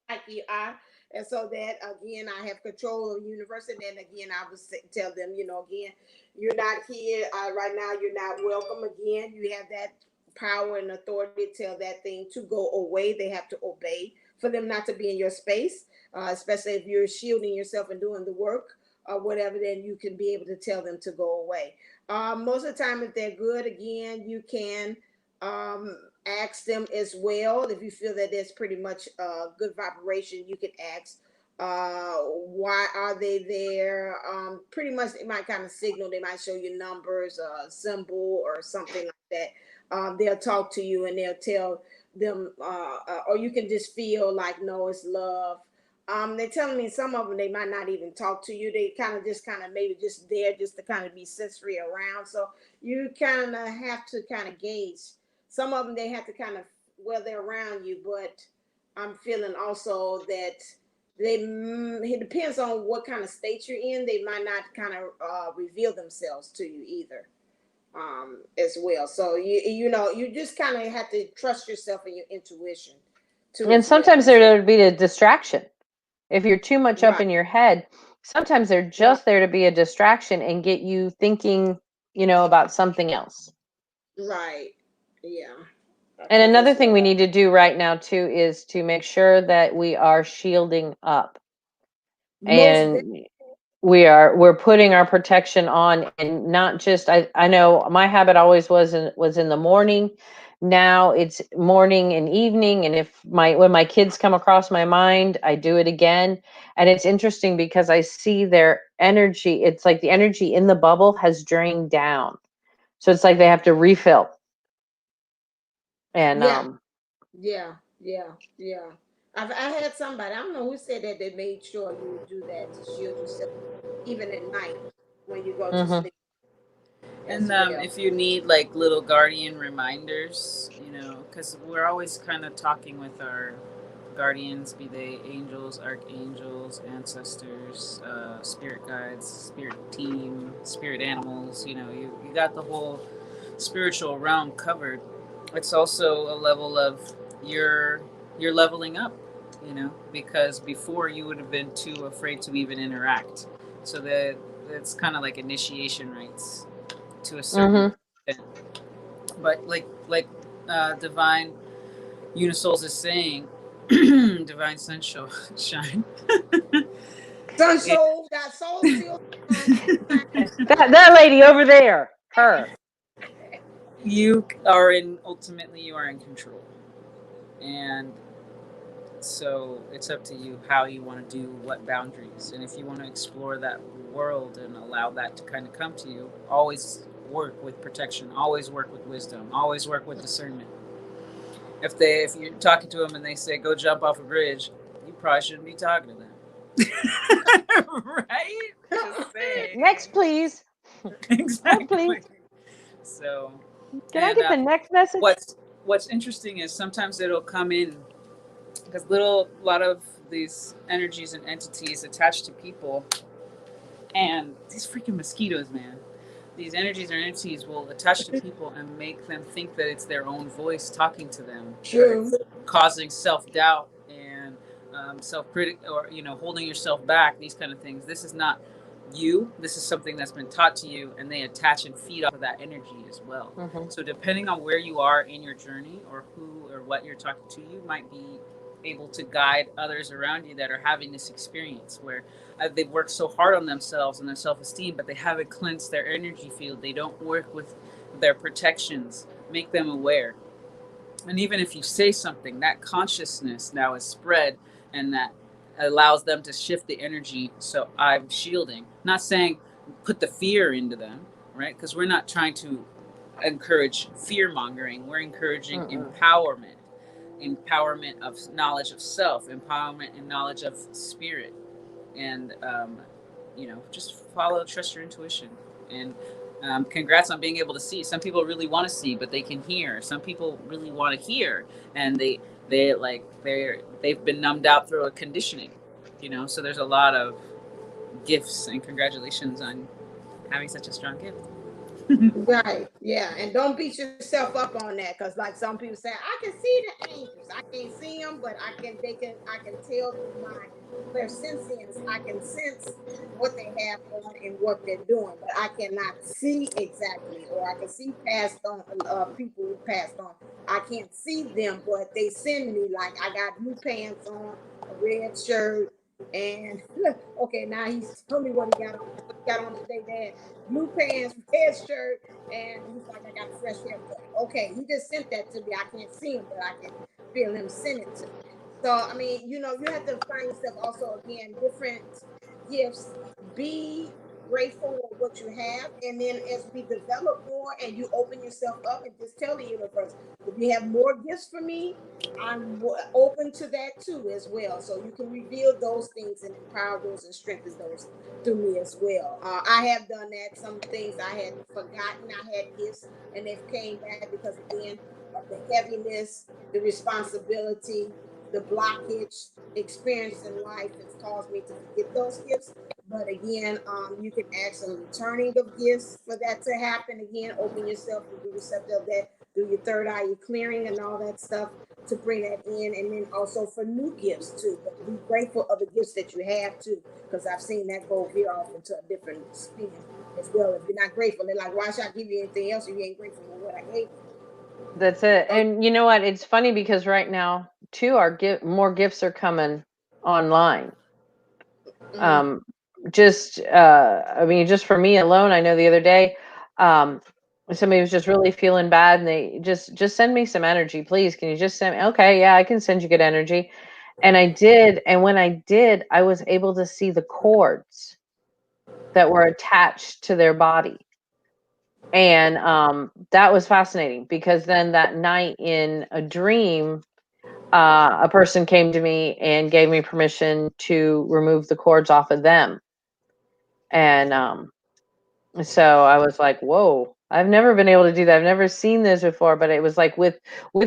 like you are. And so that again, I have control of the universe. And then again, I would tell them, again, you're not here right now. You're not welcome again. You have that power and authority to tell that thing to go away. They have to obey for them not to be in your space, especially if you're shielding yourself and doing the work or whatever. Then you can be able to tell them to go away. Most of the time, if they're good, again, you can um, ask them as well. If you feel that there's pretty much good vibration, you can ask why are they there. Pretty much they might kind of signal, they might show you numbers, a symbol or something like that. They'll talk to you and they'll tell them, or you can just feel like, no, it's love. They're telling me some of them they might not even talk to you. They kind of maybe just there just to kind of be sensory around. So you kind of have to kind of gauge. Some of them they have to kind of, well, they're around you, but I'm feeling also that it depends on what kind of state you're in. They might not kind of reveal themselves to you either, as well. So you just kind of have to trust yourself and your intuition too And as well. sometimes there would be a distraction. If you're too much up Right, in your head, sometimes they're right, just there to be a distraction and get you thinking, about something else. right. Yeah, And because another it's thing we need to do right now too is to make sure that we are shielding up. most. And we're putting our protection on, and not just, I know my habit always was in the morning. Now it's morning and evening, and when my kids come across my mind, I do it again. And it's interesting because I see their energy. It's like the energy in the bubble has drained down, so it's like they have to refill. And Yeah, yeah, yeah, yeah. I had somebody, I don't know who said that they made sure you would do that to shield yourself even at night when you go to mhm. sleep as And well. if you need like little guardian reminders, because we're always kind of talking with our guardians, be they angels, archangels, ancestors, spirit guides, spirit team, spirit animals. You got the whole spiritual realm covered. It's also a level of you're you're leveling up, because before you would have been too afraid to even interact. So that's kind of like initiation rites to a certain Mhm. extent. But like Divine Unisouls is saying, Divine sunshine. Sunshine, that soul still. That lady over there, her. You are ultimately you are in control. And so it's up to you how you want to do what boundaries. And if you want to explore that world and allow that to kind of come to you, always work with protection, always work with wisdom, always work with discernment. If you're talking to them and they say go jump off a bridge, you probably shouldn't be talking to them. Right? Just saying. Next, please. Exactly. Next, please. So can I get the next message? What's interesting is sometimes it'll come in because a lot of these energies and entities attached to people, and these freaking mosquitoes, man. These energies or entities will attach to people and make them think that it's their own voice talking to them. True. Causing self-doubt and self-critic, or holding yourself back. These kind of things. This is not you. This is something that's been taught to you, and they attach and feed off of that energy as well. Mm-hmm. So depending on where you are in your journey, or who or what you're talking to, you might be able to guide others around you that are having this experience where they've worked so hard on themselves and their self-esteem, but they haven't cleansed their energy field. They don't work with their protections. Make them aware. And even if you say something, that consciousness now is spread, and that allows them to shift the energy. So I'm shielding, not saying put the fear into them, right? Because we're not trying to encourage fear mongering. We're encouraging empowerment of knowledge of self, empowerment and knowledge of spirit. And, just trust your intuition. And congrats on being able to see. Some people really want to see, but they can hear. Some people really want to hear, and they've been numbed out through a conditioning, so there's a lot of gifts, and congratulations on having such a strong gift. Right, yeah, and don't beat yourself up on that, because like some people say, I can see the angels. I can't see them, but I can tell through my clairsentience. I can sense what they have on and what they're doing, but I cannot see exactly, or I can see past on people who passed on. I can't see them, but they send me, like, I got blue pants on, a red shirt, and okay, now he's telling me what he got on. What he got on today, Dad? Blue pants, red shirt, and he's like, I got a fresh haircut. Okay, he just sent that to me. I can't see him, but I can feel him send it to me. So, I mean, you have to find yourself also, again, different gifts. Be grateful for what you have, and then as we develop more and you open yourself up and just tell the universe, if you have more gifts for me, I'm open to that too as well. So you can reveal those things and empower those and strengthen those through me as well. I have done that. Some things I had forgotten I had gifts, and they've came back because, again, of the heaviness, the responsibility, the blockage experience in life has caused me to forget those gifts. But again, you can ask on returning of gifts for that to happen. Again, open yourself to be receptive of that, do your third eye, your clearing and all that stuff to bring that in. And then also for new gifts too. But be grateful of the gifts that you have too, because I've seen that go veer off into a different spin as well. If you're not grateful, they're like, why should I give you anything else if you ain't grateful for what I gave you? That's it. And you know what? It's funny because right now, too, more gifts are coming online. Mm-hmm. Just for me alone, I know the other day, somebody was just really feeling bad, and they just send me some energy, please. Can you just send me? Okay, yeah, I can send you good energy. And I did. And when I did, I was able to see the cords that were attached to their body. And that was fascinating, because then that night in a dream, a person came to me and gave me permission to remove the cords off of them. And so I was like, whoa, I've never been able to do that. I've never seen this before, but it was like with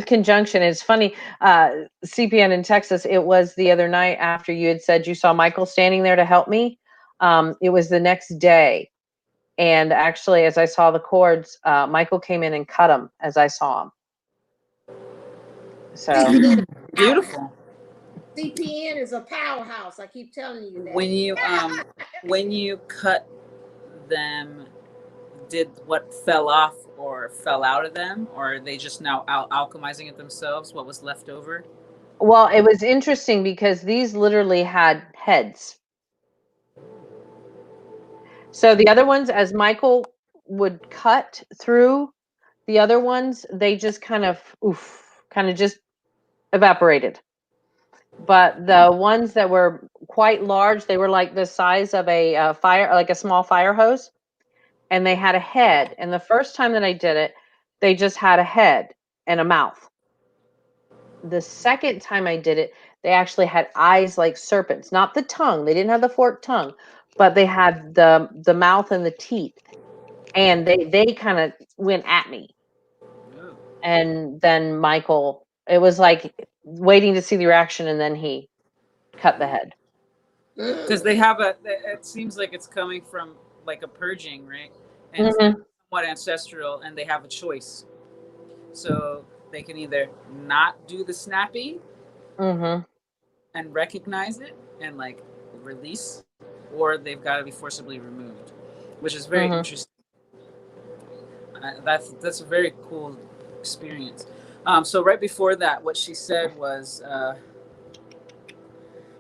conjunction. It's funny, CPN in Texas, it was the other night after you had said you saw Michael standing there to help me. It was the next day. And actually, as I saw the cords, Michael came in and cut them as I saw him. So beautiful. CPN is a powerhouse. I keep telling you that. When you cut them, did what fell off or fell out of them, or are they just now alchemizing it themselves? What was left over? Well, it was interesting because these literally had heads. So the other ones, as Michael would cut through the other ones, they just kind of just evaporated. But the ones that were quite large, they were like the size of a fire, like a small fire hose, and they had a head. And the first time that I did it, they just had a head and a mouth. The second time I did it, they actually had eyes like serpents, not the tongue. They didn't have the forked tongue, but they had the mouth and the teeth, and they kind of went at me. Oh. And then Michael, it was like waiting to see the reaction, and then he cut the head. Because they have it seems like it's coming from like a purging, right? And it's Mm-hmm. somewhat ancestral, and they have a choice. So they can either not do the snappy Mm-hmm. and recognize it and like release, or they've got to be forcibly removed, which is very Mm-hmm. interesting. That's a very cool experience. So right before that, what she said was,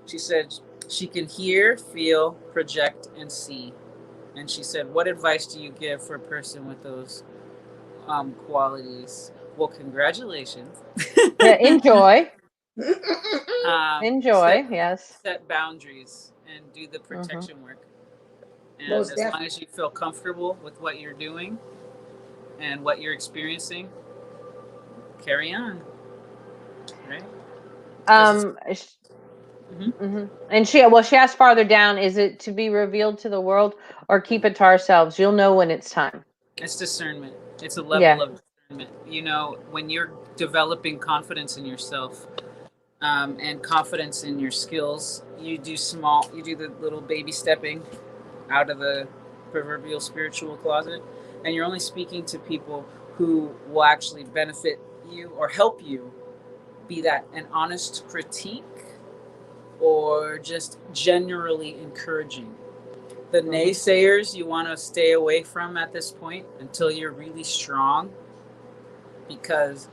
she said she can hear, feel, project, and see. And she said, "What advice do you give for a person with those qualities?" Well, congratulations. Yeah, enjoy. Set, Yes. set boundaries and do the Mm-hmm. protection work. And Most as long definitely. as you feel comfortable with what you're doing and what you're experiencing, carry on. Right? Mm-hmm. And she asked farther down, is it to be revealed to the world or keep it to ourselves? You'll know when it's time. It's discernment. It's a Yeah. level of discernment. You know, when you're developing confidence in yourself, and confidence in your skills, you do the little baby stepping out of the proverbial spiritual closet, and you're only speaking to people who will actually benefit you or help you, be that an honest critique or just generally encouraging. The naysayers you want to stay away from at this point until you're really strong, because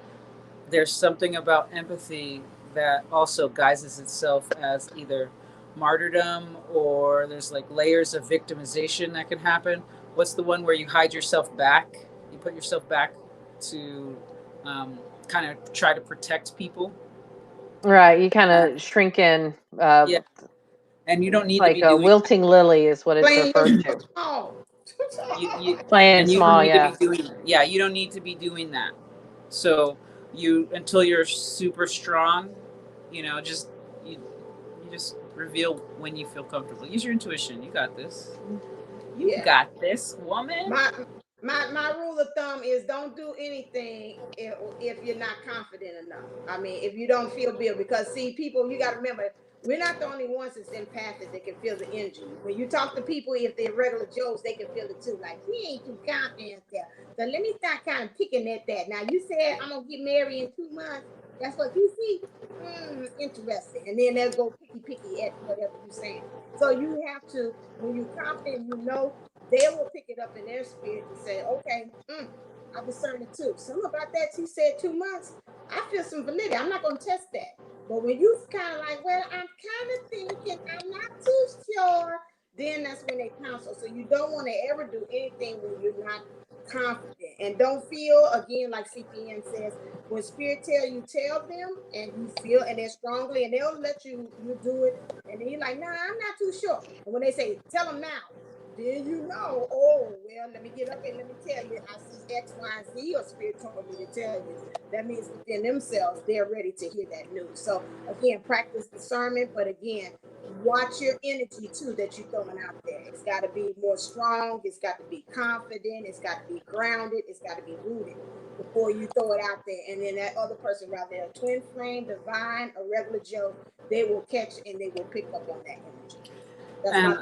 there's something about empathy that also guises itself as either martyrdom, or there's like layers of victimization that can happen. What's the one where you hide yourself back? You put yourself back to kind of try to protect people. Right. You kind Uh, of shrink in. yeah, and you don't need to Like be a doing wilting lily is what it's Playing referred too to. small. Too you small. Playing and you don't small, need to be yeah. doing that. Yeah, you don't need to be doing that. So you, until you're super strong, just you just reveal when you feel comfortable. Use your intuition. You got this. You Yeah. got this, woman. My rule of thumb is don't do anything if you're not confident enough. I mean, if you don't feel built, because see, people, you got to remember, we're not the only ones that's empathic that can feel the energy. When you talk to people, if they're regular Joes, they can feel it too. Like, he ain't too confident there. So let me start kind of picking at that. Now, you said I'm gonna get married in 2 months. That's what you see. Interesting. And then they'll go picky at whatever you're saying. So you have to, when you're confident, they will pick it up in their spirit to say, okay, I discern it too. Something about that, she said 2 months. I feel some validity. I'm not going to test that. But when you kind of like, well, I'm kind of thinking, I'm not too sure, then that's when they counsel. So you don't want to ever do anything when you're not confident. And don't feel, again, like CPN says, when spirit tell them, and you feel, and they're strongly, and they'll let you do it. And then you're like, nah, I'm not too sure. And when they say, tell them now, then oh, well, let me get up and let me tell you, I see X, Y, and Z, or spirit told me to tell you. That means within themselves, they're ready to hear that news. So again, practice discernment, but again, watch your energy too that you're throwing out there. It's got to be more strong, it's got to be confident, it's got to be grounded, it's got to be rooted before you throw it out there. And then that other person, rather a twin flame, divine, a regular Joe, they will catch and they will pick up on that energy. That's my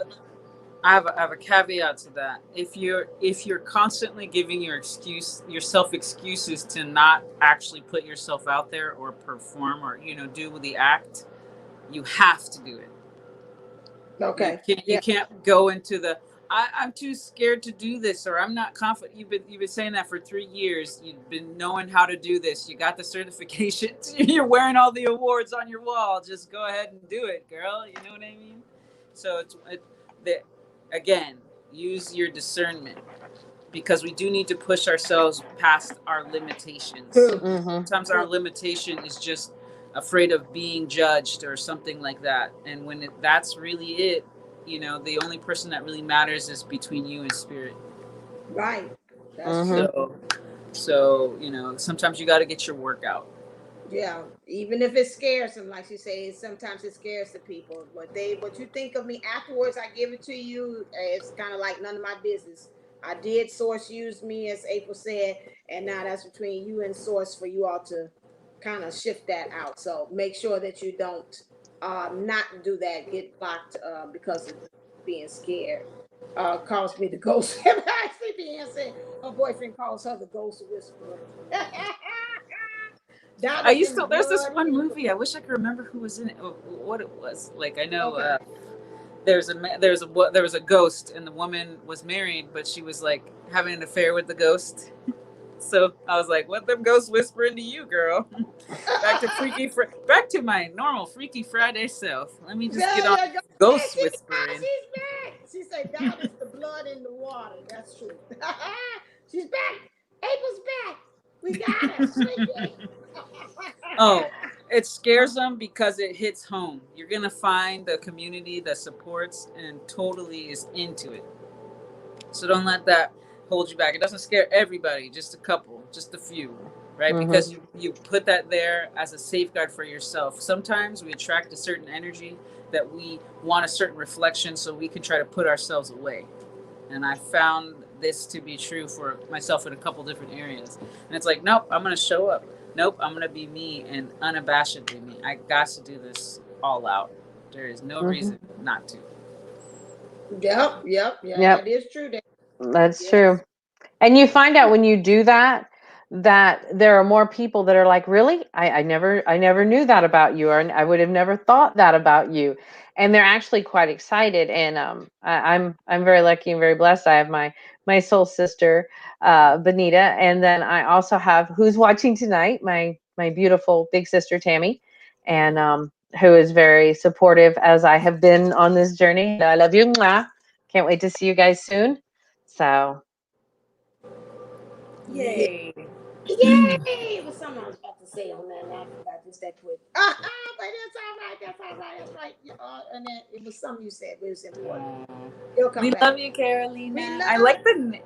I have a caveat to that. If you're constantly giving yourself excuses to not actually put yourself out there or perform or do the act, you have to do it. Okay. You can't go into the I'm too scared to do this, or I'm not confident. You've been saying that for 3 years. You've been knowing how to do this. You got the certification. You're wearing all the awards on your wall. Just go ahead and do it, girl. You know what I mean? So again, use your discernment, because we do need to push ourselves past our limitations. Sometimes our limitation is just afraid of being judged or something like that. And when that's really it, the only person that really matters is between you and spirit. Right. That's true. So sometimes you got to get your work out. Yeah, even if it scares them, like you say, sometimes it scares the people. What you think of me afterwards, I give it to you. It's kind of like none of my business. I did Source use me, as April said, and now that's between you and Source for you all to kind of shift that out. So make sure that you don't not do that, get blocked because of being scared. Calls me the ghost. Actually, being said her boyfriend calls her the ghost whisperer. There's this one movie. I wish I could remember who was in it, what it was. Like, I know there was a ghost, and the woman was married, but she was like having an affair with the ghost. So I was like, "What them ghosts whispering to you, girl?" Back to my normal Freaky Friday self. Let me just get on ghost whispering. She's back. She said, "God is the blood in the water." That's true. She's back. April's back. We got her. Oh, it scares them because it hits home. You're going to find the community that supports and totally is into it. So don't let that hold you back. It doesn't scare everybody, just a couple, just a few, right? Because you put that there as a safeguard for yourself. Sometimes we attract a certain energy that we want a certain reflection, so we can try to put ourselves away. And I found this to be true for myself in a couple different areas. And it's like, nope, I'm going to show up. Nope, I'm going to be me and unabashedly me. I got to do this all out. There is no reason not to. Yep. That is true. That's true. And you find out when you do that there are more people that are like, really? I never knew that about you, or I would have never thought that about you. And they're actually quite excited. And I'm very lucky and very blessed. I have my soul sister, Benita, and then I also have, who's watching tonight, my beautiful big sister Tammy, and who is very supportive as I have been on this journey. I love you. Mwah. Can't wait to see you guys soon. So yay. It was something I was about to say on that, and I forgot just that quick. But that's all right. And then it was something you said. It was important. We love you, Carolina. I like the.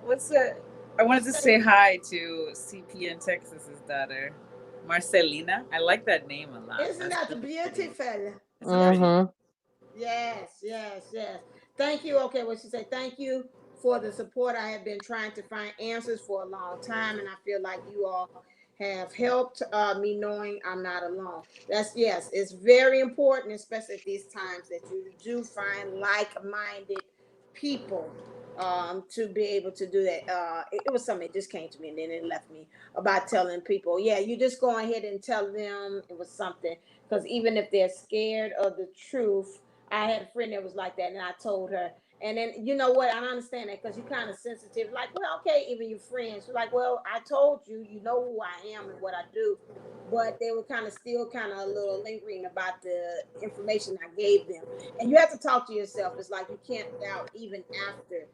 What's the? I wanted to say hi to CPN Texas's daughter, Marcelina. I like that name a lot. Isn't that the beautiful? Yes. Thank you. Okay, what she said. Thank you for the support. I have been trying to find answers for a long time, and I feel like you all have helped me knowing I'm not alone. Yes, it's very important, especially at these times, that you do find like-minded people to be able to do that. It was something that just came to me and then it left me, about telling people, you just go ahead and tell them. It was something, because even if they're scared of the truth, I had a friend that was like that, and I told her. And then, you know what? I understand that, because you're kind of sensitive. Like, well, okay, even your friends. You're like, well, I told you, you know who I am and what I do. But they were still a little lingering about the information I gave them. And you have to talk to yourself. It's like you can't doubt even after,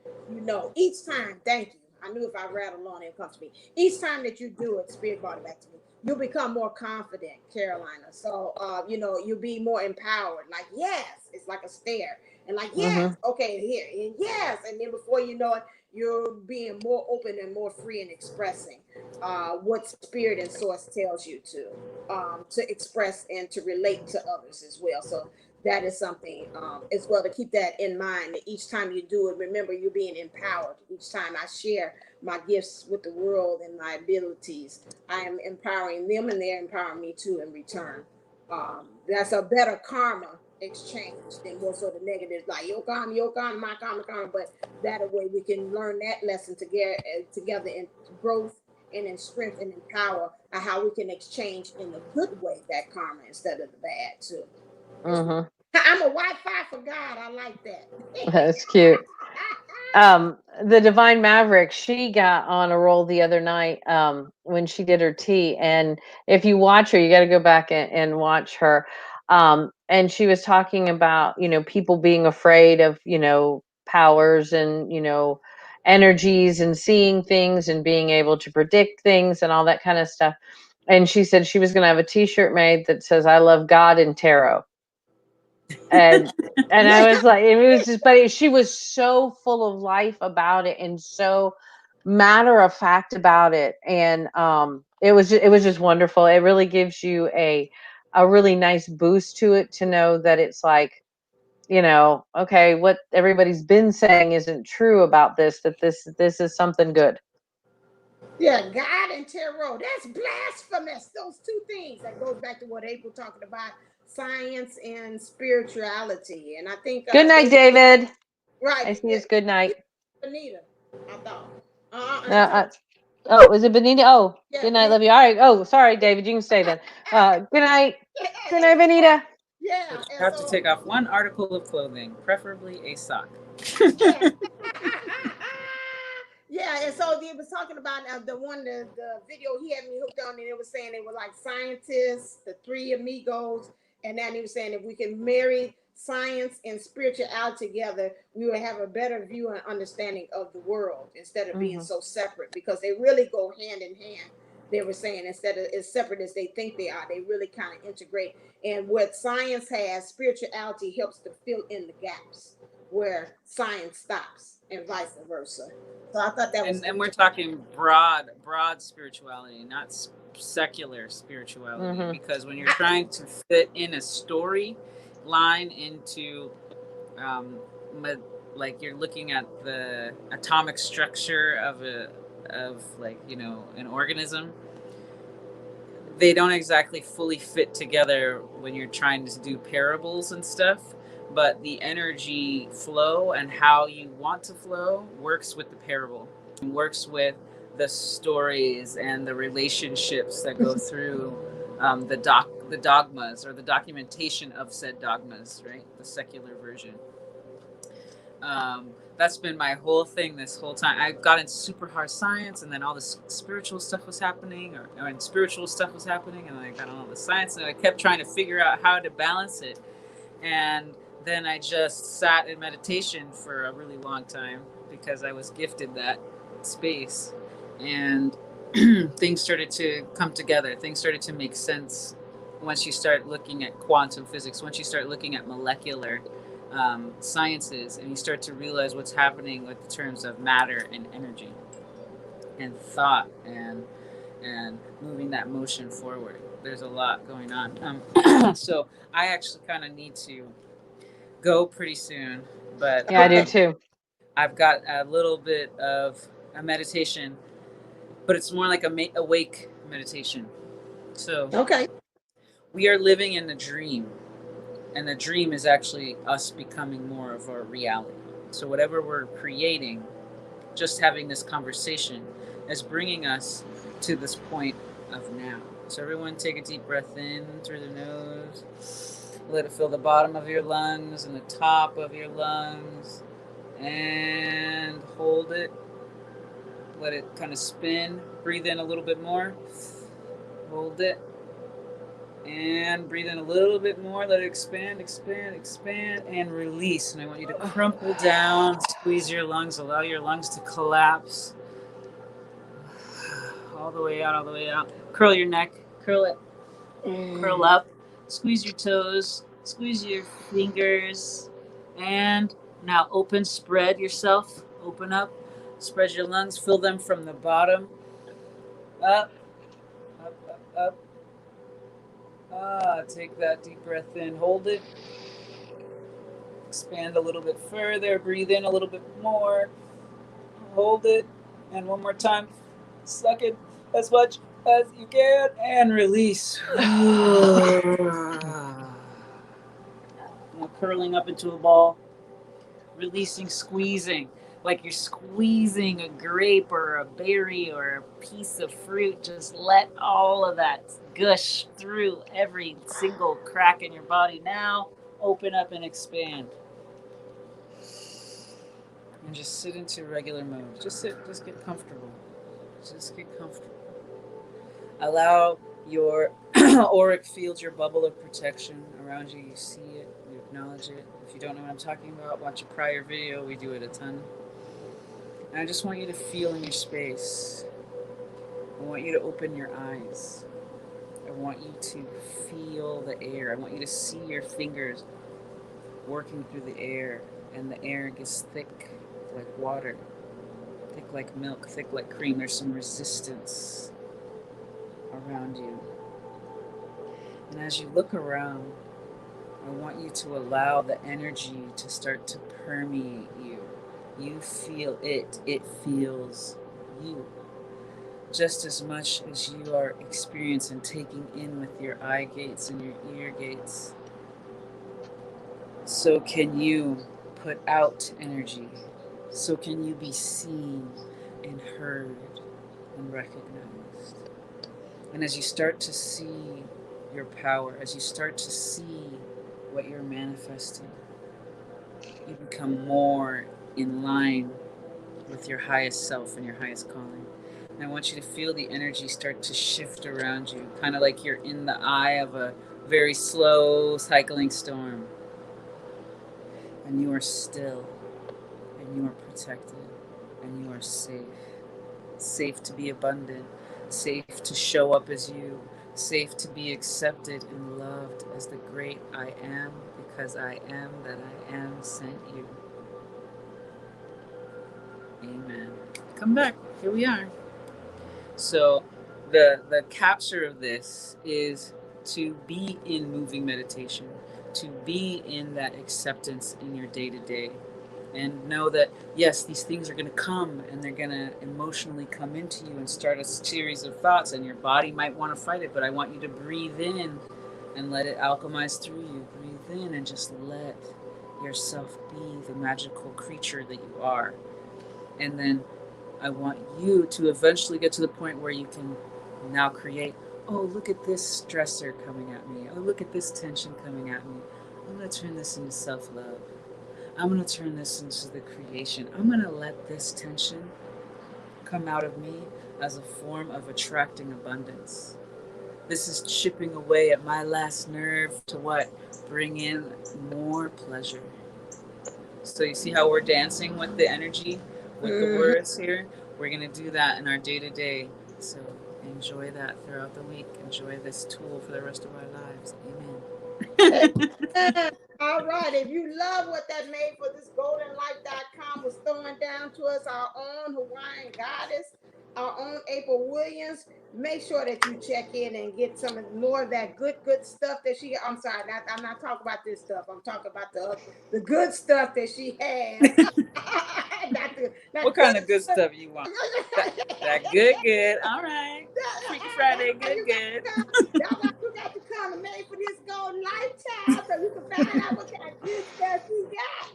each time. Thank you. I knew if I rattled on, it comes to me. Each time that you do it, Spirit brought it back to me. You'll become more confident, Carolina. So, you'll be more empowered. Like, yes, it's like a stare. And like, yes, okay, here, and yes. And then before you know it, you're being more open and more free in expressing what Spirit and Source tells you to express and to relate to others as well. So that is something as well to keep that in mind. That each time you do it, remember you're being empowered. Each time I share my gifts with the world and my abilities, I am empowering them, and they're empowering me too in return. That's a better karma exchange than more so the negatives, like your karma, my karma. But that way we can learn that lesson together in growth and in strength and in power, and how we can exchange in the good way that karma instead of the bad too. I'm a Wi-Fi for God. I like that. That's cute. The Divine Maverick, she got on a roll the other night when she did her tea. And if you watch her, you got to go back and watch her. And she was talking about, people being afraid of, powers and, energies and seeing things and being able to predict things and all that kind of stuff. And she said she was going to have a t-shirt made that says, "I love God and tarot." And I was like, it was just, but she was so full of life about it and so matter of fact about it. And it was just wonderful. It really gives you a really nice boost to it, to know that it's like, okay, what everybody's been saying isn't true about this, that this is something good. Yeah, God and tarot. That's blasphemous. Those two things. That goes back to what April talking about, science and spirituality. And I think Good night, David. right. I see it's good night. Benita, I thought. Oh, is it Benita? Oh, Yeah, good night, love you. All right. Oh, sorry, David. You can stay then. Good night. Good night, Benita. Yeah. But you have to take off one article of clothing, preferably a sock. Yeah. Yeah, and so he was talking about the video he had me hooked on, and it was saying they were like scientists, the three amigos, and then he was saying if we can marry science and spirituality together, we would have a better view and understanding of the world instead of being so separate, because they really go hand in hand. They were saying instead of as separate as they think they are, they really kind of integrate. And what science has, spirituality helps to fill in the gaps where science stops, and vice versa. So I thought that was. And we're talking broad spirituality, not secular spirituality, because when you're trying to fit in a story line into, like you're looking at the atomic structure of an organism, they don't exactly fully fit together when you're trying to do parables and stuff. But the energy flow and how you want to flow works with the parable, and works with the stories and the relationships that go through the dogmas, or the documentation of said dogmas, right? The secular version. That's been my whole thing this whole time. I got into super hard science, and then all this spiritual stuff was happening, or spiritual stuff was happening, and then I got on all the science, and I kept trying to figure out how to balance it. And then I just sat in meditation for a really long time because I was gifted that space, and things started to come together. Things started to make sense once you start looking at quantum physics, once you start looking at molecular sciences, and you start to realize what's happening with the terms of matter and energy and thought and moving that motion forward. There's a lot going on. So I actually kind of need to go pretty soon, but yeah, I do too. I've got a little bit of a meditation, but it's more like a awake meditation. So Okay. we are living in a dream, and the dream is actually us becoming more of our reality. So whatever we're creating, just having this conversation is bringing us to this point of now. So everyone take a deep breath in through the nose. Let it fill the bottom of your lungs and the top of your lungs. And hold it. Let it kind of spin. Breathe in a little bit more. Hold it. And breathe in a little bit more. Let it expand, and release. And I want you to crumple down, squeeze your lungs, allow your lungs to collapse. All the way out. Curl your neck, curl it, curl up, squeeze your toes, squeeze your fingers, and now spread yourself, open up, spread your lungs, fill them from the bottom, up. Take that deep breath in, hold it, expand a little bit further, breathe in a little bit more, hold it, and one more time, suck it as much as you can, and release. Curling up into a ball, releasing, squeezing, like you're squeezing a grape or a berry or a piece of fruit. Just let all of that gush through every single crack in your body. Now open up and expand. And just sit into regular mode. Just sit, just get comfortable. Just get comfortable. Allow your auric field, your bubble of protection around you. You see it, you acknowledge it. If you don't know what I'm talking about, watch a prior video. We do it a ton. And I just want you to feel in your space. I want you to open your eyes. I want you to feel the air. I want you to see your fingers working through the air, and the air gets thick like water, thick like milk, thick like cream. There's some resistance around you. And as you look around, I want you to allow the energy to start to permeate you. You feel it. It feels you. Just as much as you are experiencing taking in with your eye gates and your ear gates, so can you put out energy. So can you be seen and heard and recognized. And as you start to see your power, as you start to see what you're manifesting, you become more in line with your highest self and your highest calling. And I want you to feel the energy start to shift around you, kind of like you're in the eye of a very slow cycling storm. And you are still, and you are protected, and you are safe. Safe to be abundant, safe to show up as you, safe to be accepted and loved as the great I am, because I am that I am sent you. Amen. Come back. Here we are. So the capture of this is to be in moving meditation, to be in that acceptance in your day-to-day, and know that yes, these things are going to come, and they're going to emotionally come into you and start a series of thoughts, and your body might want to fight it, but I want you to breathe in and let it alchemize through you. Breathe in and just let yourself be the magical creature that you are. And then I want you to eventually get to the point where you can now create, oh, look at this stressor coming at me. Oh, look at this tension coming at me. I'm going to turn this into self-love. I'm going to turn this into the creation. I'm going to let this tension come out of me as a form of attracting abundance. This is chipping away at my last nerve to what? Bring in more pleasure. So you see how we're dancing with the energy, with the words here? We're going to do that in our day-to-day. So enjoy that throughout the week. Enjoy this tool for the rest of our lives. Amen. All right. If you love what that made for this goldenlight.com was throwing down to us, our own Hawaiian goddess, our own April Williams, make sure that you check in and get some more of that good stuff that she, I'm sorry, I'm not talking about this stuff. I'm talking about the good stuff that she has. What kind of good stuff you want? that good. All right. Freaky Friday, good. You got to come and made for this golden lifetime so you can find out what kind of good stuff she got.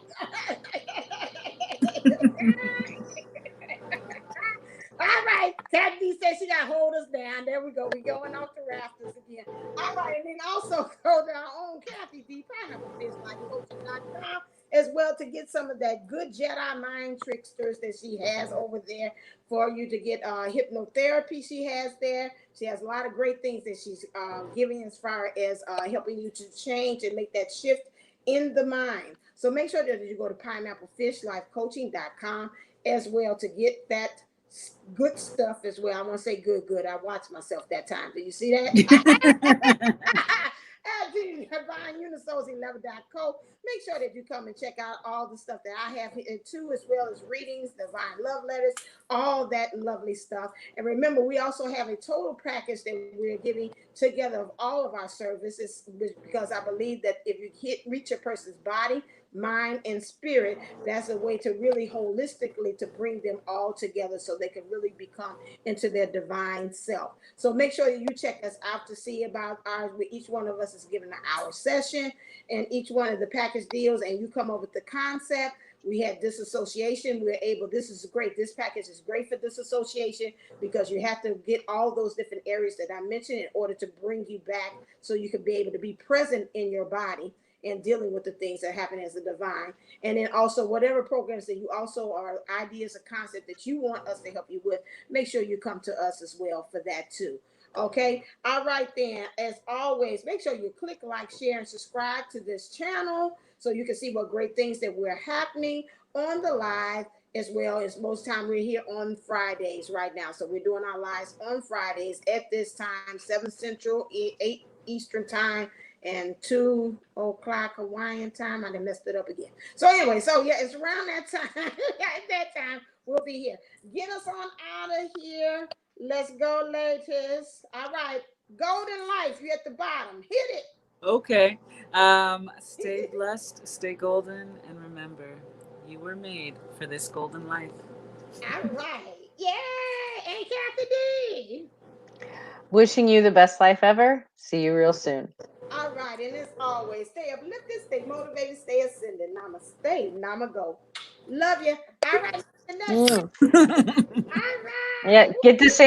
All right. Kathy says she got to hold us down. There we go. We're going off the rafters again. All right. And then also go to our own Kathy D. PineappleFishLifeCoaching.com as well to get some of that good Jedi mind tricksters that she has over there for you to get hypnotherapy she has there. She has a lot of great things that she's giving as far as helping you to change and make that shift in the mind. So make sure that you go to PineappleFishLifeCoaching.com as well to get that good stuff as well. I want to say good. I watched myself that time. Do you see that? DivineUnisouls11.co. Make sure that you come and check out all the stuff that I have here too, as well as readings, divine love letters, all that lovely stuff. And remember, we also have a total package that we're giving together of all of our services, because I believe that if you reach a person's body, mind, and spirit, that's a way to really holistically to bring them all together so they can really become into their divine self. So make sure that you check us out to see about ours. Each one of us is given an hour session, and each one of the package deals, and you come up with the concept. We had disassociation. We're able, this is great. This package is great for disassociation because you have to get all those different areas that I mentioned in order to bring you back so you can be able to be present in your body in dealing with the things that happen as a divine. And then also whatever programs that you also are ideas or concept that you want us to help you with, make sure you come to us as well for that too. Okay. All right then. As always, make sure you click like, share, and subscribe to this channel so you can see what great things that we're happening on the live, as well as most time we're here on Fridays right now. So we're doing our lives on Fridays at this time, 7 Central, 8 Eastern time, and 2 o'clock Hawaiian time. I done messed it up again. So anyway, so yeah, it's around that time. At that time, we'll be here. Get us on out of here. Let's go, ladies. All right. Golden life, you're at the bottom. Hit it. Okay. Stay blessed, stay golden, and remember, you were made for this golden life. All right. Yeah. And Kathy D. Wishing you the best life ever. See you real soon. All right. And as always, stay uplifted, stay motivated, stay ascended. Namaste. Namago. Love you. All right. The next. All right. Yeah, get to say